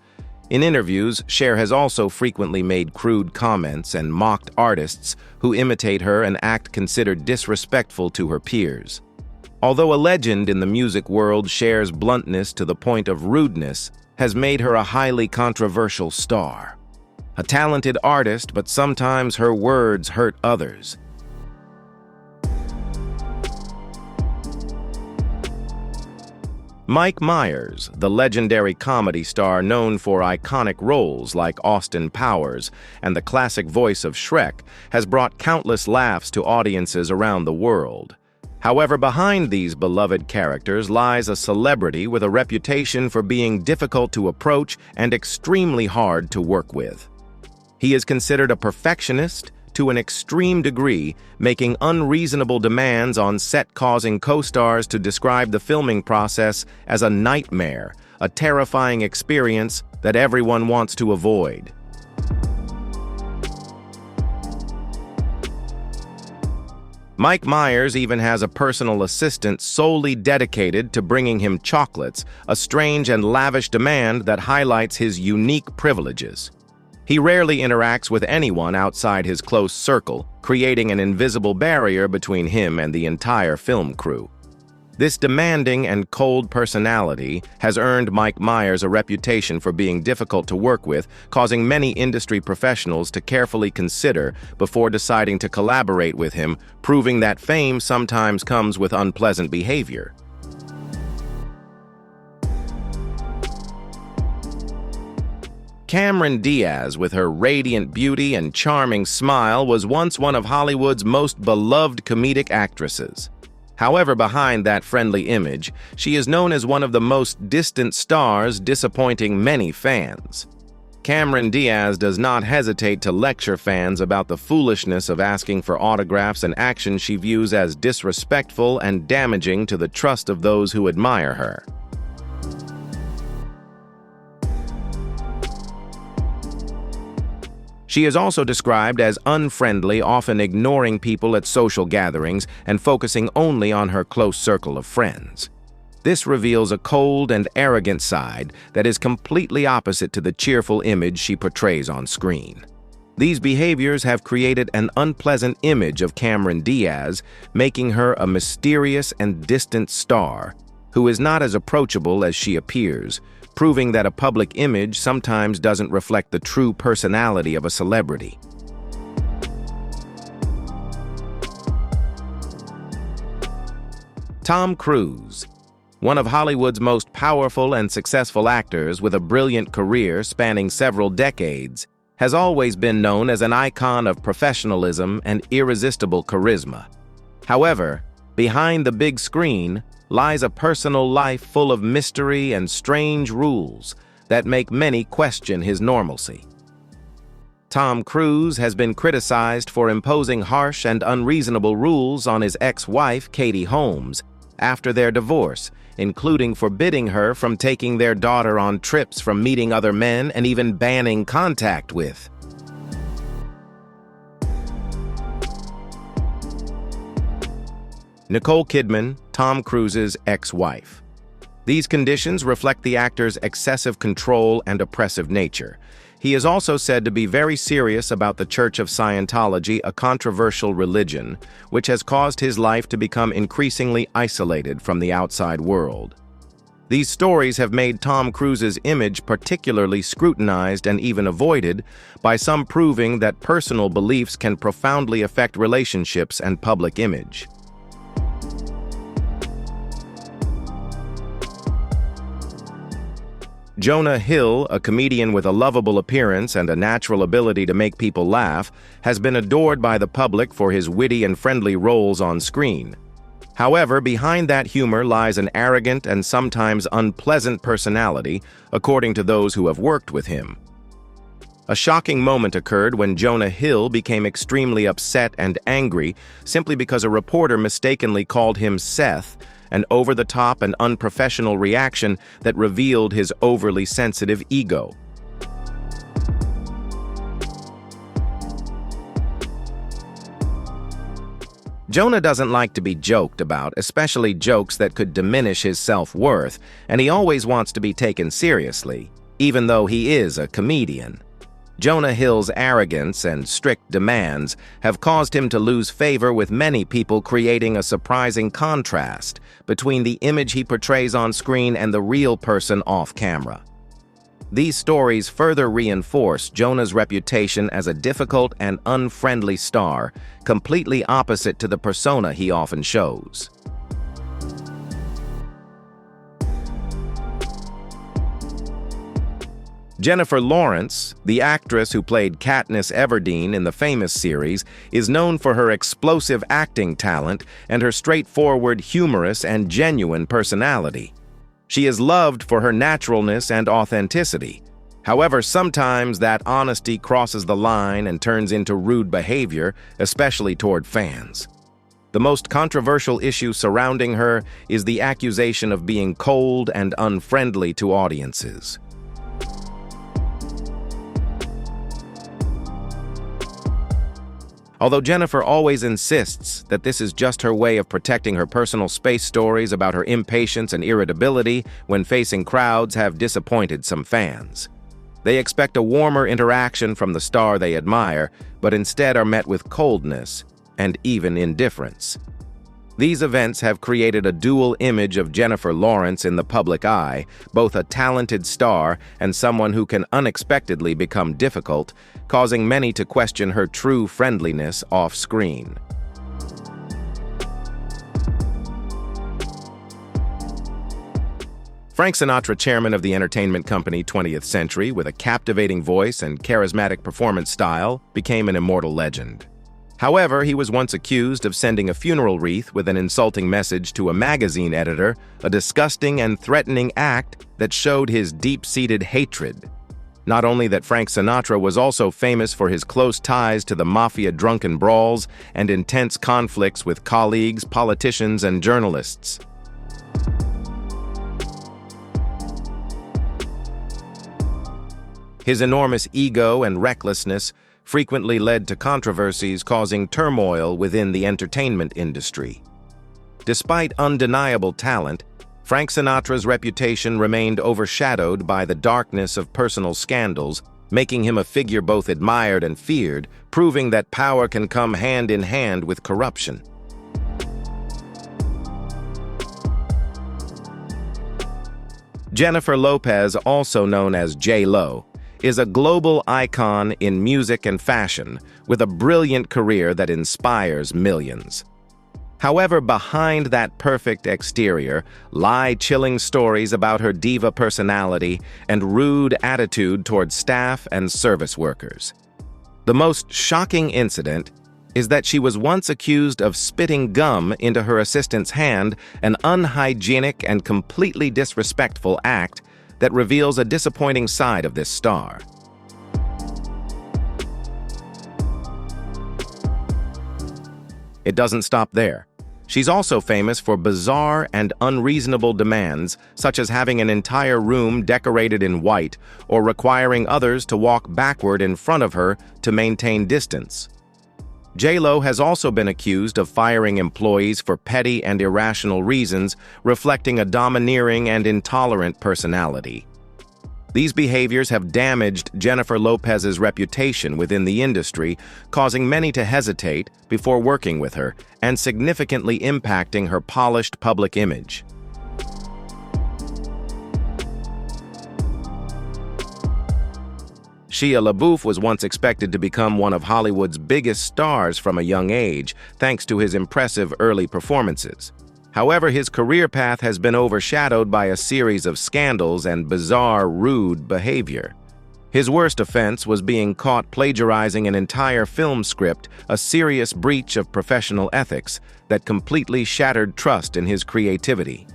S1: In interviews, Cher has also frequently made crude comments and mocked artists who imitate her and act considered disrespectful to her peers. Although a legend in the music world, Cher's bluntness to the point of rudeness has made her a highly controversial star. A talented artist, but sometimes her words hurt others. Mike Myers, the legendary comedy star known for iconic roles like Austin Powers and the classic voice of Shrek, has brought countless laughs to audiences around the world. However, behind these beloved characters lies a celebrity with a reputation for being difficult to approach and extremely hard to work with. He is considered a perfectionist to an extreme degree, making unreasonable demands on set, causing co-stars to describe the filming process as a nightmare, a terrifying experience that everyone wants to avoid. Mike Myers even has a personal assistant solely dedicated to bringing him chocolates, a strange and lavish demand that highlights his unique privileges. He rarely interacts with anyone outside his close circle, creating an invisible barrier between him and the entire film crew. This demanding and cold personality has earned Mike Myers a reputation for being difficult to work with, causing many industry professionals to carefully consider before deciding to collaborate with him, proving that fame sometimes comes with unpleasant behavior. Cameron Diaz, with her radiant beauty and charming smile, was once one of Hollywood's most beloved comedic actresses. However, behind that friendly image, she is known as one of the most distant stars, disappointing many fans. Cameron Diaz does not hesitate to lecture fans about the foolishness of asking for autographs and actions she views as disrespectful and damaging to the trust of those who admire her. She is also described as unfriendly, often ignoring people at social gatherings and focusing only on her close circle of friends. This reveals a cold and arrogant side that is completely opposite to the cheerful image she portrays on screen. These behaviors have created an unpleasant image of Cameron Diaz, making her a mysterious and distant star who is not as approachable as she appears, proving that a public image sometimes doesn't reflect the true personality of a celebrity. Tom Cruise, one of Hollywood's most powerful and successful actors with a brilliant career spanning several decades, has always been known as an icon of professionalism and irresistible charisma. However, behind the big screen lies a personal life full of mystery and strange rules that make many question his normalcy. Tom Cruise has been criticized for imposing harsh and unreasonable rules on his ex-wife, Katie Holmes, after their divorce, including forbidding her from taking their daughter on trips, from meeting other men, and even banning contact with. Nicole Kidman, Tom Cruise's ex-wife. These conditions reflect the actor's excessive control and oppressive nature. He is also said to be very serious about the Church of Scientology, a controversial religion, which has caused his life to become increasingly isolated from the outside world. These stories have made Tom Cruise's image particularly scrutinized and even avoided, by some proving that personal beliefs can profoundly affect relationships and public image. Jonah Hill, a comedian with a lovable appearance and a natural ability to make people laugh, has been adored by the public for his witty and friendly roles on screen. However, behind that humor lies an arrogant and sometimes unpleasant personality, according to those who have worked with him. A shocking moment occurred when Jonah Hill became extremely upset and angry simply because a reporter mistakenly called him Seth, an over-the-top and unprofessional reaction that revealed his overly sensitive ego. Jonah doesn't like to be joked about, especially jokes that could diminish his self-worth, and he always wants to be taken seriously, even though he is a comedian. Jonah Hill's arrogance and strict demands have caused him to lose favor with many people, creating a surprising contrast between the image he portrays on screen and the real person off camera. These stories further reinforce Jonah's reputation as a difficult and unfriendly star, completely opposite to the persona he often shows. Jennifer Lawrence, the actress who played Katniss Everdeen in the famous series, is known for her explosive acting talent and her straightforward, humorous, and genuine personality. She is loved for her naturalness and authenticity. However, sometimes that honesty crosses the line and turns into rude behavior, especially toward fans. The most controversial issue surrounding her is the accusation of being cold and unfriendly to audiences. Although Jennifer always insists that this is just her way of protecting her personal space, stories about her impatience and irritability when facing crowds have disappointed some fans. They expect a warmer interaction from the star they admire, but instead are met with coldness and even indifference. These events have created a dual image of Jennifer Lawrence in the public eye, both a talented star and someone who can unexpectedly become difficult, causing many to question her true friendliness off-screen. Frank Sinatra, chairman of the entertainment company 20th Century, with a captivating voice and charismatic performance style, became an immortal legend. However, he was once accused of sending a funeral wreath with an insulting message to a magazine editor, a disgusting and threatening act that showed his deep-seated hatred. Not only that, Frank Sinatra was also famous for his close ties to the mafia drunken brawls and intense conflicts with colleagues, politicians, and journalists. His enormous ego and recklessness frequently led to controversies causing turmoil within the entertainment industry. Despite undeniable talent, Frank Sinatra's reputation remained overshadowed by the darkness of personal scandals, making him a figure both admired and feared, proving that power can come hand in hand with corruption. Jennifer Lopez, also known as J.Lo, is a global icon in music and fashion, with a brilliant career that inspires millions. However, behind that perfect exterior lie chilling stories about her diva personality and rude attitude toward staff and service workers. The most shocking incident is that she was once accused of spitting gum into her assistant's hand, an unhygienic and completely disrespectful act that reveals a disappointing side of this star. It doesn't stop there. She's also famous for bizarre and unreasonable demands, such as having an entire room decorated in white or requiring others to walk backward in front of her to maintain distance. J.Lo has also been accused of firing employees for petty and irrational reasons, reflecting a domineering and intolerant personality. These behaviors have damaged Jennifer Lopez's reputation within the industry, causing many to hesitate before working with her and significantly impacting her polished public image. Shia LaBeouf was once expected to become one of Hollywood's biggest stars from a young age, thanks to his impressive early performances. However, his career path has been overshadowed by a series of scandals and bizarre, rude behavior. His worst offense was being caught plagiarizing an entire film script, a serious breach of professional ethics that completely shattered trust in his creativity.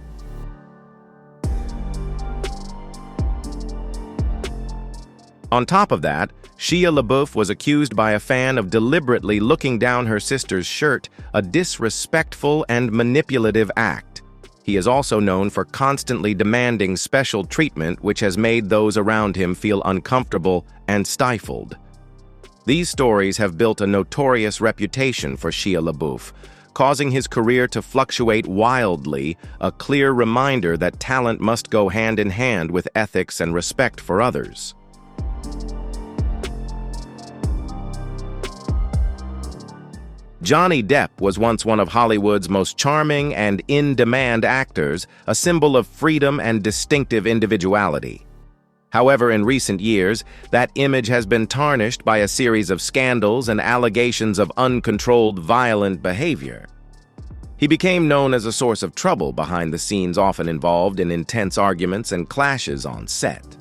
S1: On top of that, Shia LaBeouf was accused by a fan of deliberately looking down her sister's shirt, a disrespectful and manipulative act. He is also known for constantly demanding special treatment, which has made those around him feel uncomfortable and stifled. These stories have built a notorious reputation for Shia LaBeouf, causing his career to fluctuate wildly, a clear reminder that talent must go hand in hand with ethics and respect for others. Johnny Depp was once one of Hollywood's most charming and in-demand actors, a symbol of freedom and distinctive individuality. However, in recent years, that image has been tarnished by a series of scandals and allegations of uncontrolled violent behavior. He became known as a source of trouble behind the scenes, often involved in intense arguments and clashes on set.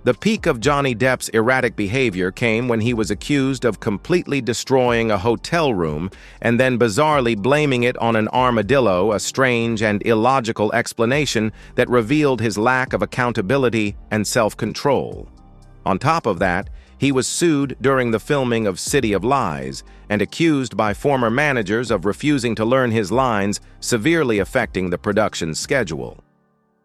S1: The peak of Johnny Depp's erratic behavior came when he was accused of completely destroying a hotel room and then bizarrely blaming it on an armadillo, a strange and illogical explanation that revealed his lack of accountability and self-control. On top of that, he was sued during the filming of City of Lies and accused by former managers of refusing to learn his lines, severely affecting the production's schedule.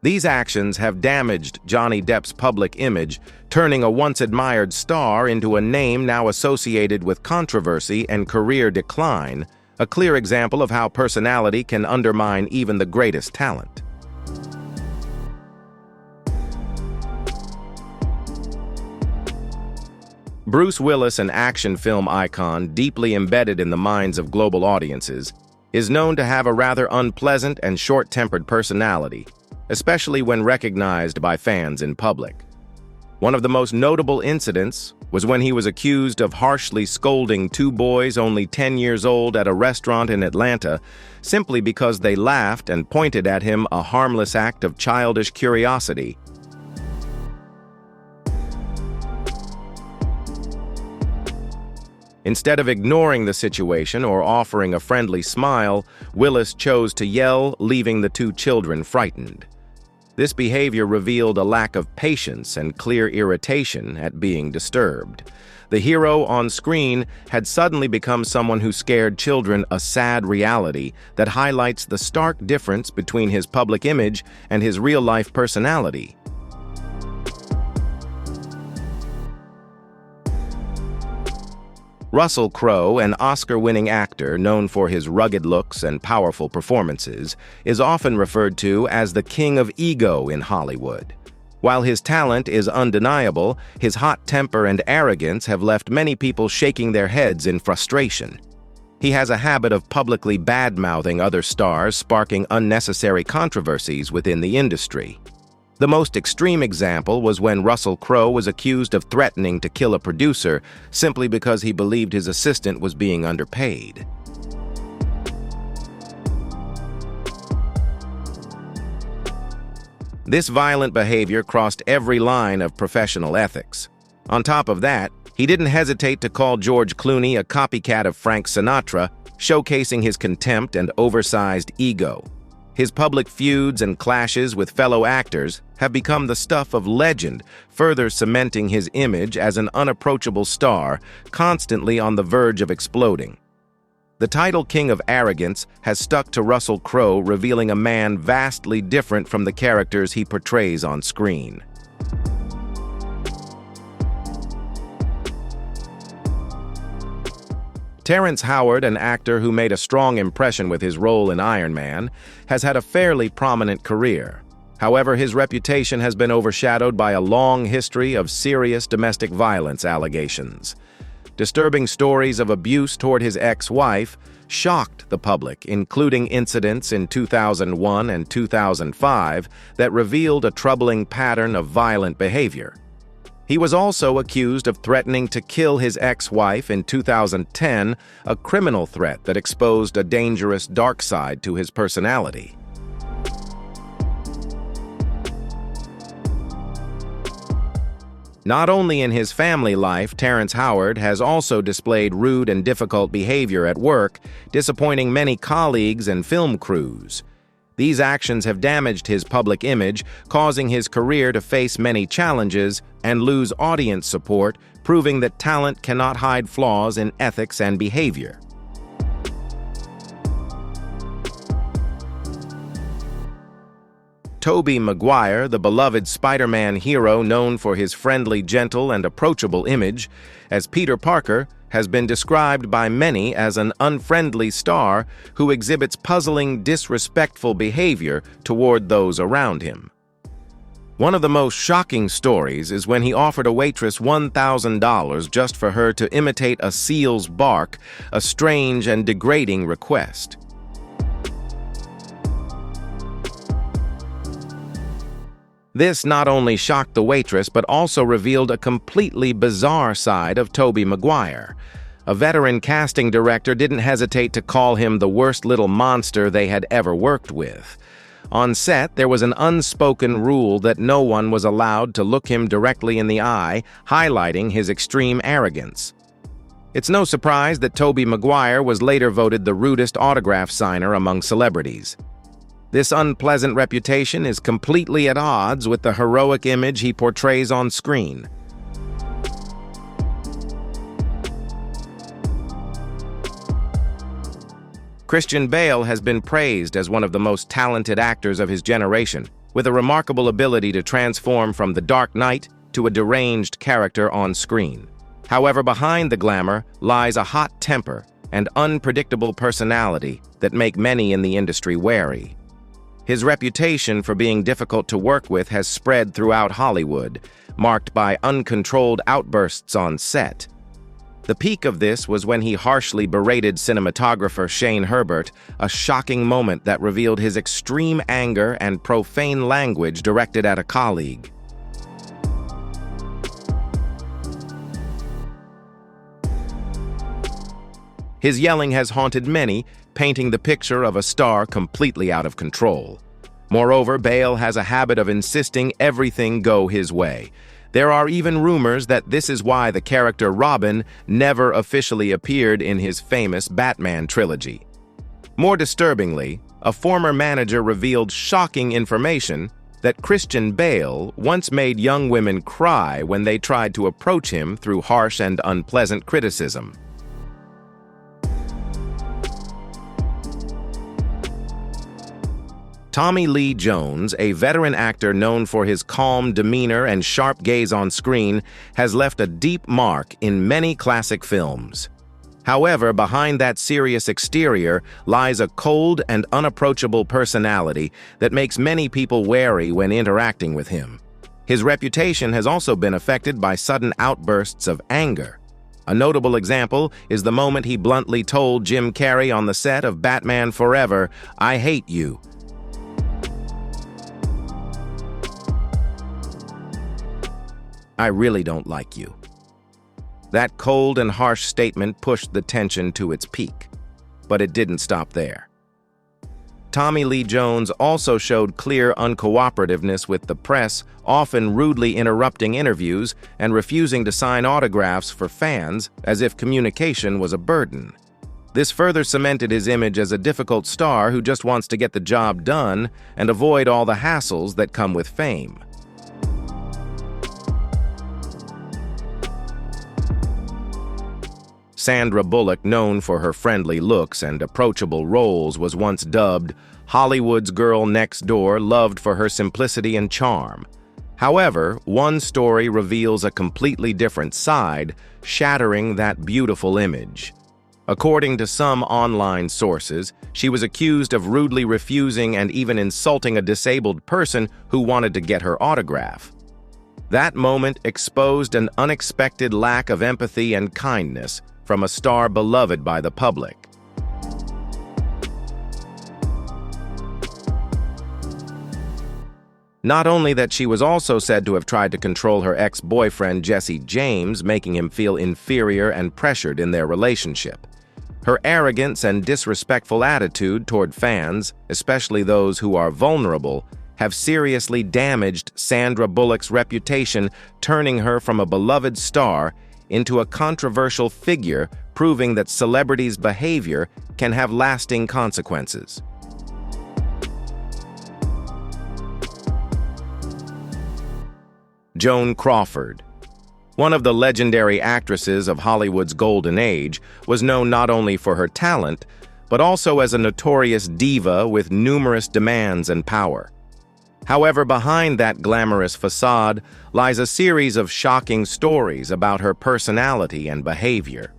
S1: These actions have damaged Johnny Depp's public image, turning a once-admired star into a name now associated with controversy and career decline, a clear example of how personality can undermine even the greatest talent. Bruce Willis, an action film icon deeply embedded in the minds of global audiences, is known to have a rather unpleasant and short-tempered personality, especially when recognized by fans in public. One of the most notable incidents was when he was accused of harshly scolding two boys only 10 years old at a restaurant in Atlanta simply because they laughed and pointed at him, a harmless act of childish curiosity. Instead of ignoring the situation or offering a friendly smile, Willis chose to yell, leaving the two children frightened. This behavior revealed a lack of patience and clear irritation at being disturbed. The hero on screen had suddenly become someone who scared children, a sad reality that highlights the stark difference between his public image and his real-life personality. Russell Crowe, an Oscar-winning actor known for his rugged looks and powerful performances, is often referred to as the king of ego in Hollywood. While his talent is undeniable, his hot temper and arrogance have left many people shaking their heads in frustration. He has a habit of publicly bad-mouthing other stars, sparking unnecessary controversies within the industry. The most extreme example was when Russell Crowe was accused of threatening to kill a producer simply because he believed his assistant was being underpaid. This violent behavior crossed every line of professional ethics. On top of that, he didn't hesitate to call George Clooney a copycat of Frank Sinatra, showcasing his contempt and oversized ego. His public feuds and clashes with fellow actors have become the stuff of legend, further cementing his image as an unapproachable star, constantly on the verge of exploding. The title King of Arrogance has stuck to Russell Crowe, revealing a man vastly different from the characters he portrays on screen. Terrence Howard, an actor who made a strong impression with his role in Iron Man, has had a fairly prominent career. However, his reputation has been overshadowed by a long history of serious domestic violence allegations. Disturbing stories of abuse toward his ex-wife shocked the public, including incidents in 2001 and 2005 that revealed a troubling pattern of violent behavior. He was also accused of threatening to kill his ex-wife in 2010, a criminal threat that exposed a dangerous dark side to his personality. Not only in his family life, Terrence Howard has also displayed rude and difficult behavior at work, disappointing many colleagues and film crews. These actions have damaged his public image, causing his career to face many challenges and lose audience support, proving that talent cannot hide flaws in ethics and behavior. Tobey Maguire, the beloved Spider-Man hero known for his friendly, gentle, and approachable image, as Peter Parker, has been described by many as an unfriendly star who exhibits puzzling, disrespectful behavior toward those around him. One of the most shocking stories is when he offered a waitress $1,000 just for her to imitate a seal's bark, a strange and degrading request. This not only shocked the waitress, but also revealed a completely bizarre side of Tobey Maguire. A veteran casting director didn't hesitate to call him the worst little monster they had ever worked with. On set, there was an unspoken rule that no one was allowed to look him directly in the eye, highlighting his extreme arrogance. It's no surprise that Tobey Maguire was later voted the rudest autograph signer among celebrities. This unpleasant reputation is completely at odds with the heroic image he portrays on screen. Christian Bale has been praised as one of the most talented actors of his generation, with a remarkable ability to transform from the Dark Knight to a deranged character on screen. However, behind the glamour lies a hot temper and unpredictable personality that make many in the industry wary. His reputation for being difficult to work with has spread throughout Hollywood, marked by uncontrolled outbursts on set. The peak of this was when he harshly berated cinematographer Shane Herbert, a shocking moment that revealed his extreme anger and profane language directed at a colleague. His yelling has haunted many, painting the picture of a star completely out of control. Moreover, Bale has a habit of insisting everything go his way. There are even rumors that this is why the character Robin never officially appeared in his famous Batman trilogy. More disturbingly, a former manager revealed shocking information that Christian Bale once made young women cry when they tried to approach him through harsh and unpleasant criticism. Tommy Lee Jones, a veteran actor known for his calm demeanor and sharp gaze on screen, has left a deep mark in many classic films. However, behind that serious exterior lies a cold and unapproachable personality that makes many people wary when interacting with him. His reputation has also been affected by sudden outbursts of anger. A notable example is the moment he bluntly told Jim Carrey on the set of Batman Forever, "I hate you." "I really don't like you." That cold and harsh statement pushed the tension to its peak, but it didn't stop there. Tommy Lee Jones also showed clear uncooperativeness with the press, often rudely interrupting interviews and refusing to sign autographs for fans as if communication was a burden. This further cemented his image as a difficult star who just wants to get the job done and avoid all the hassles that come with fame. Sandra Bullock, known for her friendly looks and approachable roles, was once dubbed Hollywood's girl next door, loved for her simplicity and charm. However, one story reveals a completely different side, shattering that beautiful image. According to some online sources, she was accused of rudely refusing and even insulting a disabled person who wanted to get her autograph. That moment exposed an unexpected lack of empathy and kindness from a star beloved by the public. Not only that, she was also said to have tried to control her ex-boyfriend Jesse James, making him feel inferior and pressured in their relationship. Her arrogance and disrespectful attitude toward fans, especially those who are vulnerable, have seriously damaged Sandra Bullock's reputation, turning her from a beloved star into a controversial figure, proving that celebrities' behavior can have lasting consequences. Joan Crawford, one of the legendary actresses of Hollywood's golden age, was known not only for her talent, but also as a notorious diva with numerous demands and power. However, behind that glamorous facade lies a series of shocking stories about her personality and behavior.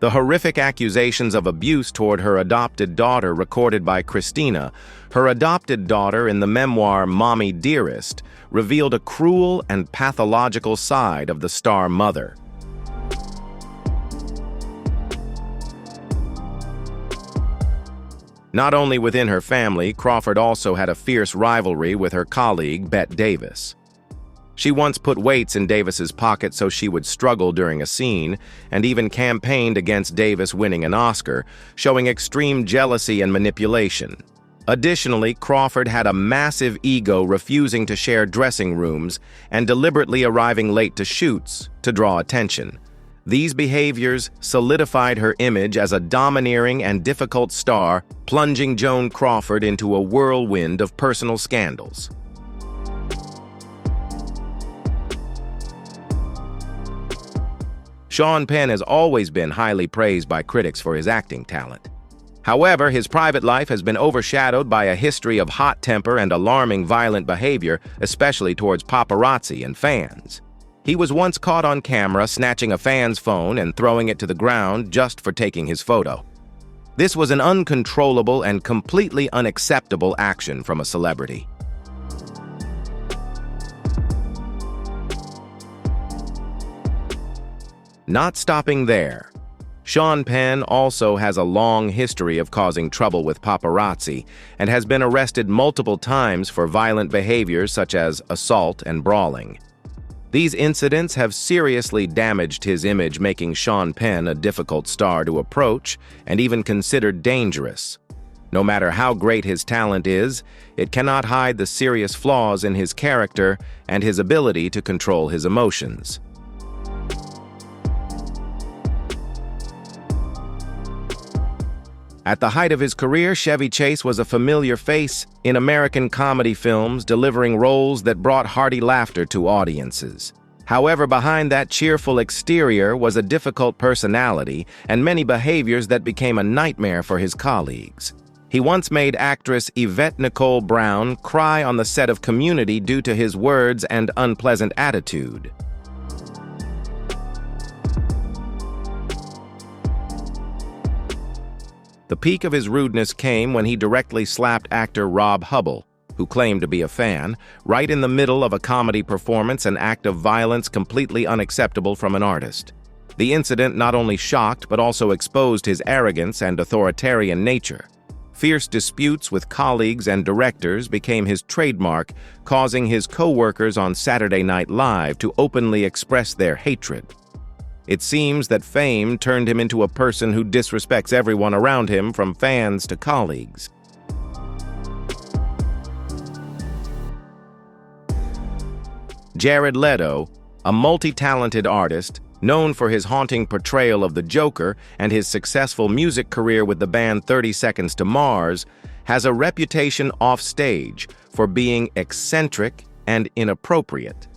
S1: The horrific accusations of abuse toward her adopted daughter recorded by Christina, her adopted daughter in the memoir Mommy Dearest, revealed a cruel and pathological side of the star mother. Not only within her family, Crawford also had a fierce rivalry with her colleague, Bette Davis. She once put weights in Davis's pocket so she would struggle during a scene, and even campaigned against Davis winning an Oscar, showing extreme jealousy and manipulation. Additionally, Crawford had a massive ego, refusing to share dressing rooms and deliberately arriving late to shoots to draw attention. These behaviors solidified her image as a domineering and difficult star, plunging Joan Crawford into a whirlwind of personal scandals. Sean Penn has always been highly praised by critics for his acting talent. However, his private life has been overshadowed by a history of hot temper and alarming violent behavior, especially towards paparazzi and fans. He was once caught on camera snatching a fan's phone and throwing it to the ground just for taking his photo. This was an uncontrollable and completely unacceptable action from a celebrity. Not stopping there, Sean Penn also has a long history of causing trouble with paparazzi and has been arrested multiple times for violent behaviors such as assault and brawling. These incidents have seriously damaged his image, making Sean Penn a difficult star to approach and even considered dangerous. No matter how great his talent is, it cannot hide the serious flaws in his character and his ability to control his emotions. At the height of his career, Chevy Chase was a familiar face in American comedy films, delivering roles that brought hearty laughter to audiences. However, behind that cheerful exterior was a difficult personality and many behaviors that became a nightmare for his colleagues. He once made actress Yvette Nicole Brown cry on the set of Community due to his words and unpleasant attitude. The peak of his rudeness came when he directly slapped actor Rob Hubbell, who claimed to be a fan, right in the middle of a comedy performance, an act of violence completely unacceptable from an artist. The incident not only shocked but also exposed his arrogance and authoritarian nature. Fierce disputes with colleagues and directors became his trademark, causing his co-workers on Saturday Night Live to openly express their hatred. It seems that fame turned him into a person who disrespects everyone around him, from fans to colleagues. Jared Leto, a multi-talented artist, known for his haunting portrayal of the Joker and his successful music career with the band 30 Seconds to Mars, has a reputation off-stage for being eccentric and inappropriate.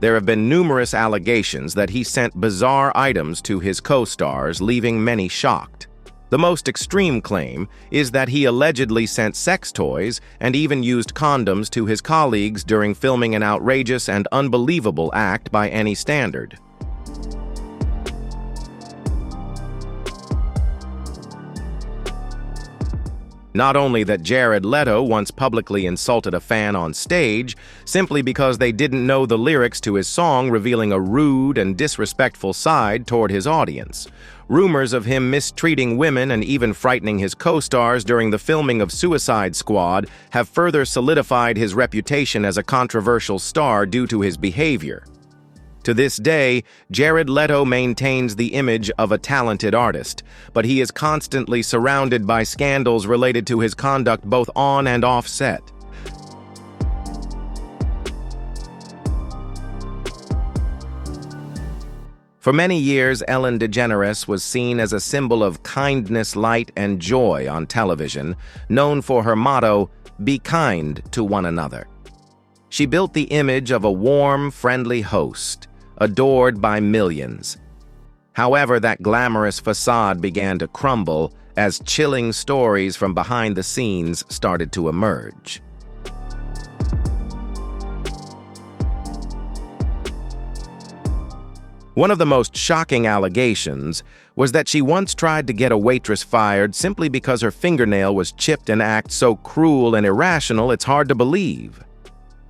S1: There have been numerous allegations that he sent bizarre items to his co-stars, leaving many shocked. The most extreme claim is that he allegedly sent sex toys and even used condoms to his colleagues during filming, an outrageous and unbelievable act by any standard. Not only that Jared Leto once publicly insulted a fan on stage simply because they didn't know the lyrics to his song, revealing a rude and disrespectful side toward his audience. Rumors of him mistreating women and even frightening his co-stars during the filming of Suicide Squad have further solidified his reputation as a controversial star due to his behavior. To this day, Jared Leto maintains the image of a talented artist, but he is constantly surrounded by scandals related to his conduct both on and off set. For many years, Ellen DeGeneres was seen as a symbol of kindness, light, and joy on television, known for her motto, "Be kind to one another." She built the image of a warm, friendly host, adored by millions. However, that glamorous facade began to crumble as chilling stories from behind the scenes started to emerge. One of the most shocking allegations was that she once tried to get a waitress fired simply because her fingernail was chipped, an act so cruel and irrational it's hard to believe.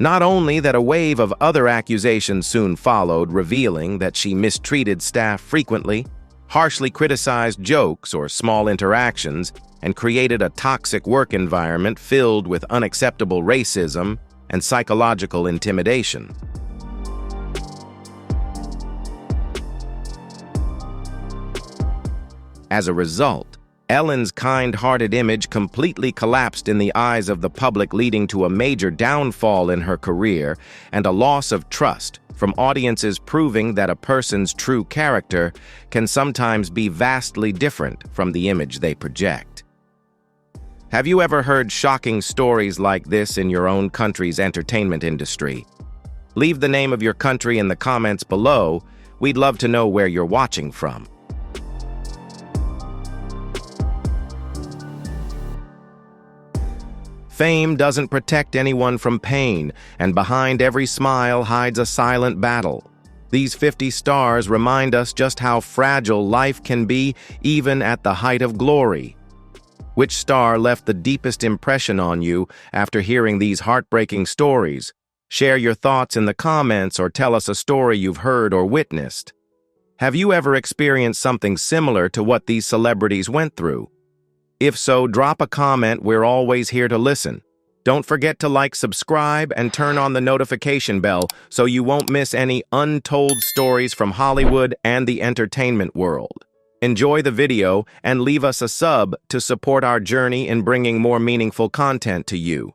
S1: Not only that, a wave of other accusations soon followed, revealing that she mistreated staff frequently, harshly criticized jokes or small interactions, and created a toxic work environment filled with unacceptable racism and psychological intimidation. As a result, Ellen's kind-hearted image completely collapsed in the eyes of the public, leading to a major downfall in her career and a loss of trust from audiences, proving that a person's true character can sometimes be vastly different from the image they project. Have you ever heard shocking stories like this in your own country's entertainment industry? Leave the name of your country in the comments below. We'd love to know where you're watching from. Fame doesn't protect anyone from pain, and behind every smile hides a silent battle. These 50 stars remind us just how fragile life can be, even at the height of glory. Which star left the deepest impression on you after hearing these heartbreaking stories? Share your thoughts in the comments or tell us a story you've heard or witnessed. Have you ever experienced something similar to what these celebrities went through? If so, drop a comment. We're always here to listen. Don't forget to like, subscribe, and turn on the notification bell so you won't miss any untold stories from Hollywood and the entertainment world. Enjoy the video and leave us a sub to support our journey in bringing more meaningful content to you.